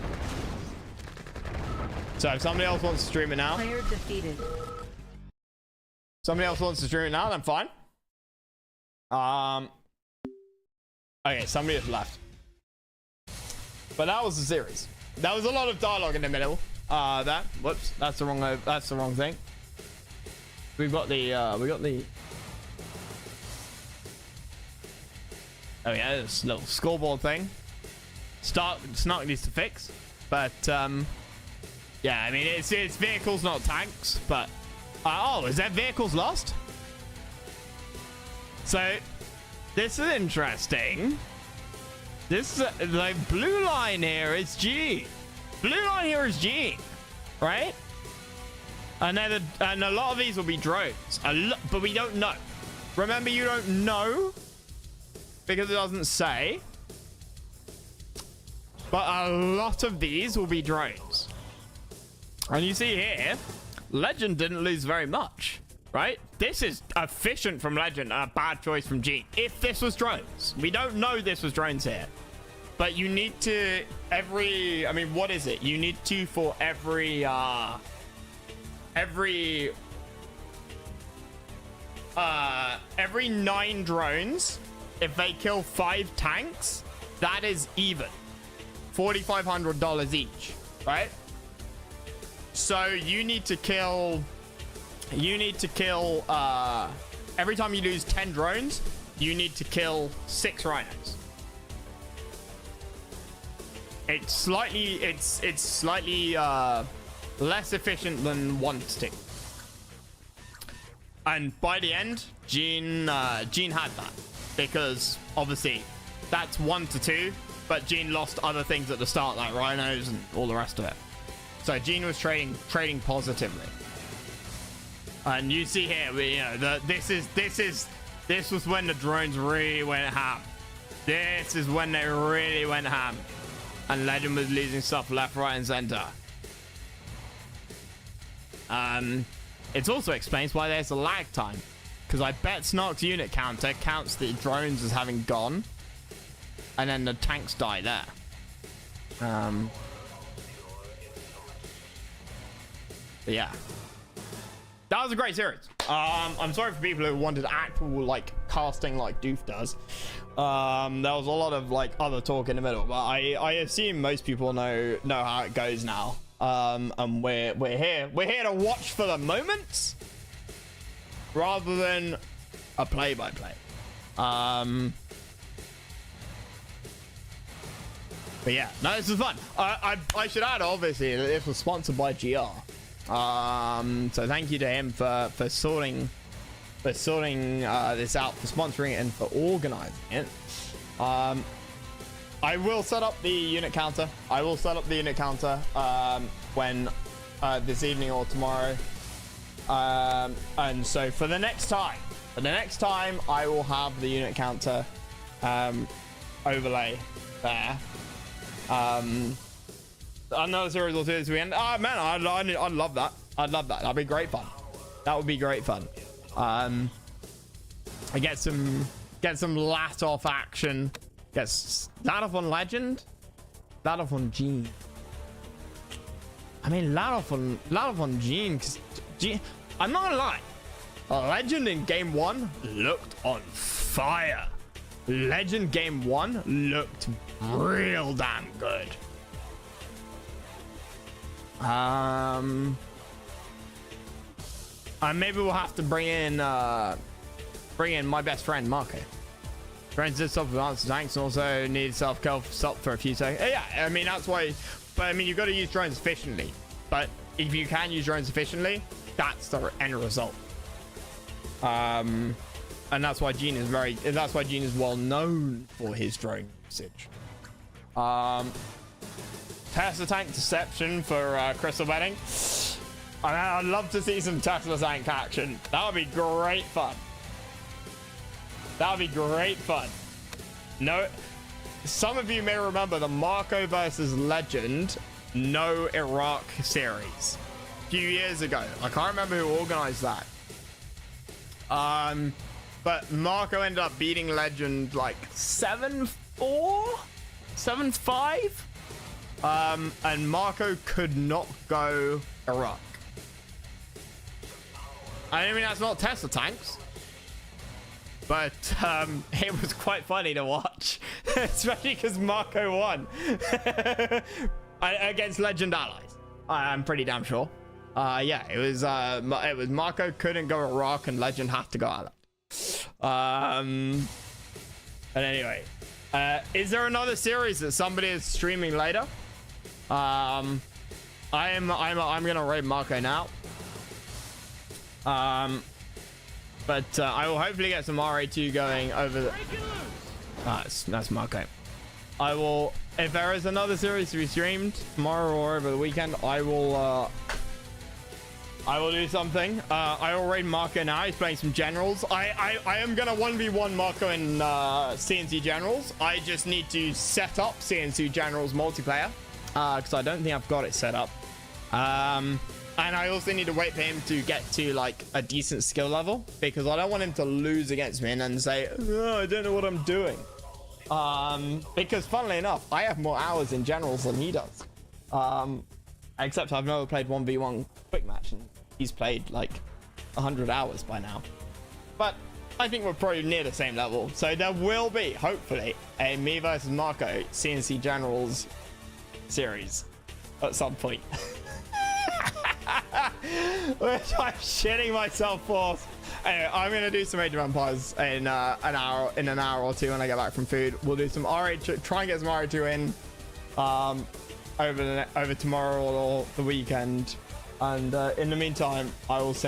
A: So if somebody else wants to stream it now.
E: Player defeated.
A: Somebody else wants to stream it now, then fine. Okay, somebody has left. But that was the series. That was a lot of dialogue in the middle. Whoops, that's the wrong thing. We got the oh yeah, this little scoreboard thing. Snark needs to fix, but yeah, I mean it's vehicles, not tanks. But oh, is that vehicles lost? So this is interesting. This is the blue line here is G. Blue line here is G, right? And then a lot of these will be drones. But we don't know. Remember, you don't know because it doesn't say. But a lot of these will be drones. And you see here, Legend didn't lose very much, right? This is efficient from Legend and a bad choice from JEEN. If this was drones, we don't know this was drones here. But you need to, I mean, what is it? You need to, for every 9 drones, if they kill 5 tanks, that is even. $4,500 each, right? So you need to kill, every time you lose 10 drones, you need to kill 6 rhinos. It's slightly less efficient than 1 to 2. And by the end, JEEN had that, because obviously that's 1 to 2, but JEEN lost other things at the start, like rhinos and all the rest of it. So JEEN was trading positively. And you see here, this was when the drones really went ham. This is when they really went ham, and Legend was losing stuff left, right, and center. It also explains why there's a lag time, because I bet Snark's unit counter counts the drones as having gone, and then the tanks die there. But yeah, that was a great series. I'm sorry for people who wanted actual like casting like Doof does. There was a lot of like other talk in the middle, but I assume most people know how it goes now. And we're here to watch for the moments rather than a play-by-play. But yeah, no, this was fun. I should add, obviously, that this was sponsored by GR. So thank you to him for sorting this out, for sponsoring it, and for organizing it. I will set up the unit counter. When this evening or tomorrow. And so for the next time, I will have the unit counter overlay there. Another series or two this weekend. Oh man, I'd love that. That'd be great fun. That would be great fun. I get some lat off action. Gets lat off on Legend, lat off on JEEN. I mean, lat off on JEEN, because I'm not gonna lie, Legend in game 1 looked on fire. Legend game 1 looked real damn good. And maybe we'll have to bring in my best friend Marco. Friends did self advanced tanks and also need self-kill stop for a few seconds. Yeah, I mean that's why. But I mean you've got to use drones efficiently. But if you can use drones efficiently, that's the end result. And that's why JEEN is well known for his drone usage. Tesla tank deception for Crystal Betting. I'd love to see some Tesla tank action. That would be great fun. No, some of you may remember the Marco versus Legend No Iraq series a few years ago. I can't remember who organized that. But Marco ended up beating Legend like 7-4, 7-5. And Marco could not go Iraq. I mean, that's not Tesla tanks. But it was quite funny to watch, especially because Marco won against Legend allies. I'm pretty damn sure. Yeah, it was Marco couldn't go Iraq and Legend had to go Allied. But anyway, is there another series that somebody is streaming later? I'm gonna raid Marco now. But I will hopefully get some RA2 going over the... that's Marco. I will... If there is another series to be streamed tomorrow or over the weekend, I will I will do something. I will raid Marco now. He's playing some generals. I am gonna 1v1 Marco in CNC generals. I just need to set up CNC generals multiplayer because I don't think I've got it set up. And I also need to wait for him to get to like a decent skill level because I don't want him to lose against me and then say, oh, I don't know what I'm doing. Because funnily enough, I have more hours in generals than he does. Except I've never played 1v1 quick match and he's played like 100 hours by now. But I think we're probably near the same level. So there will be, hopefully, a me versus Marco CNC Generals series at some point. Which I'm shitting myself for. Anyway, I'm going to do some Age of Empires in an hour or two when I get back from food. We'll do some RH, try and get some RH2 in. Over tomorrow or the weekend, and in the meantime I will send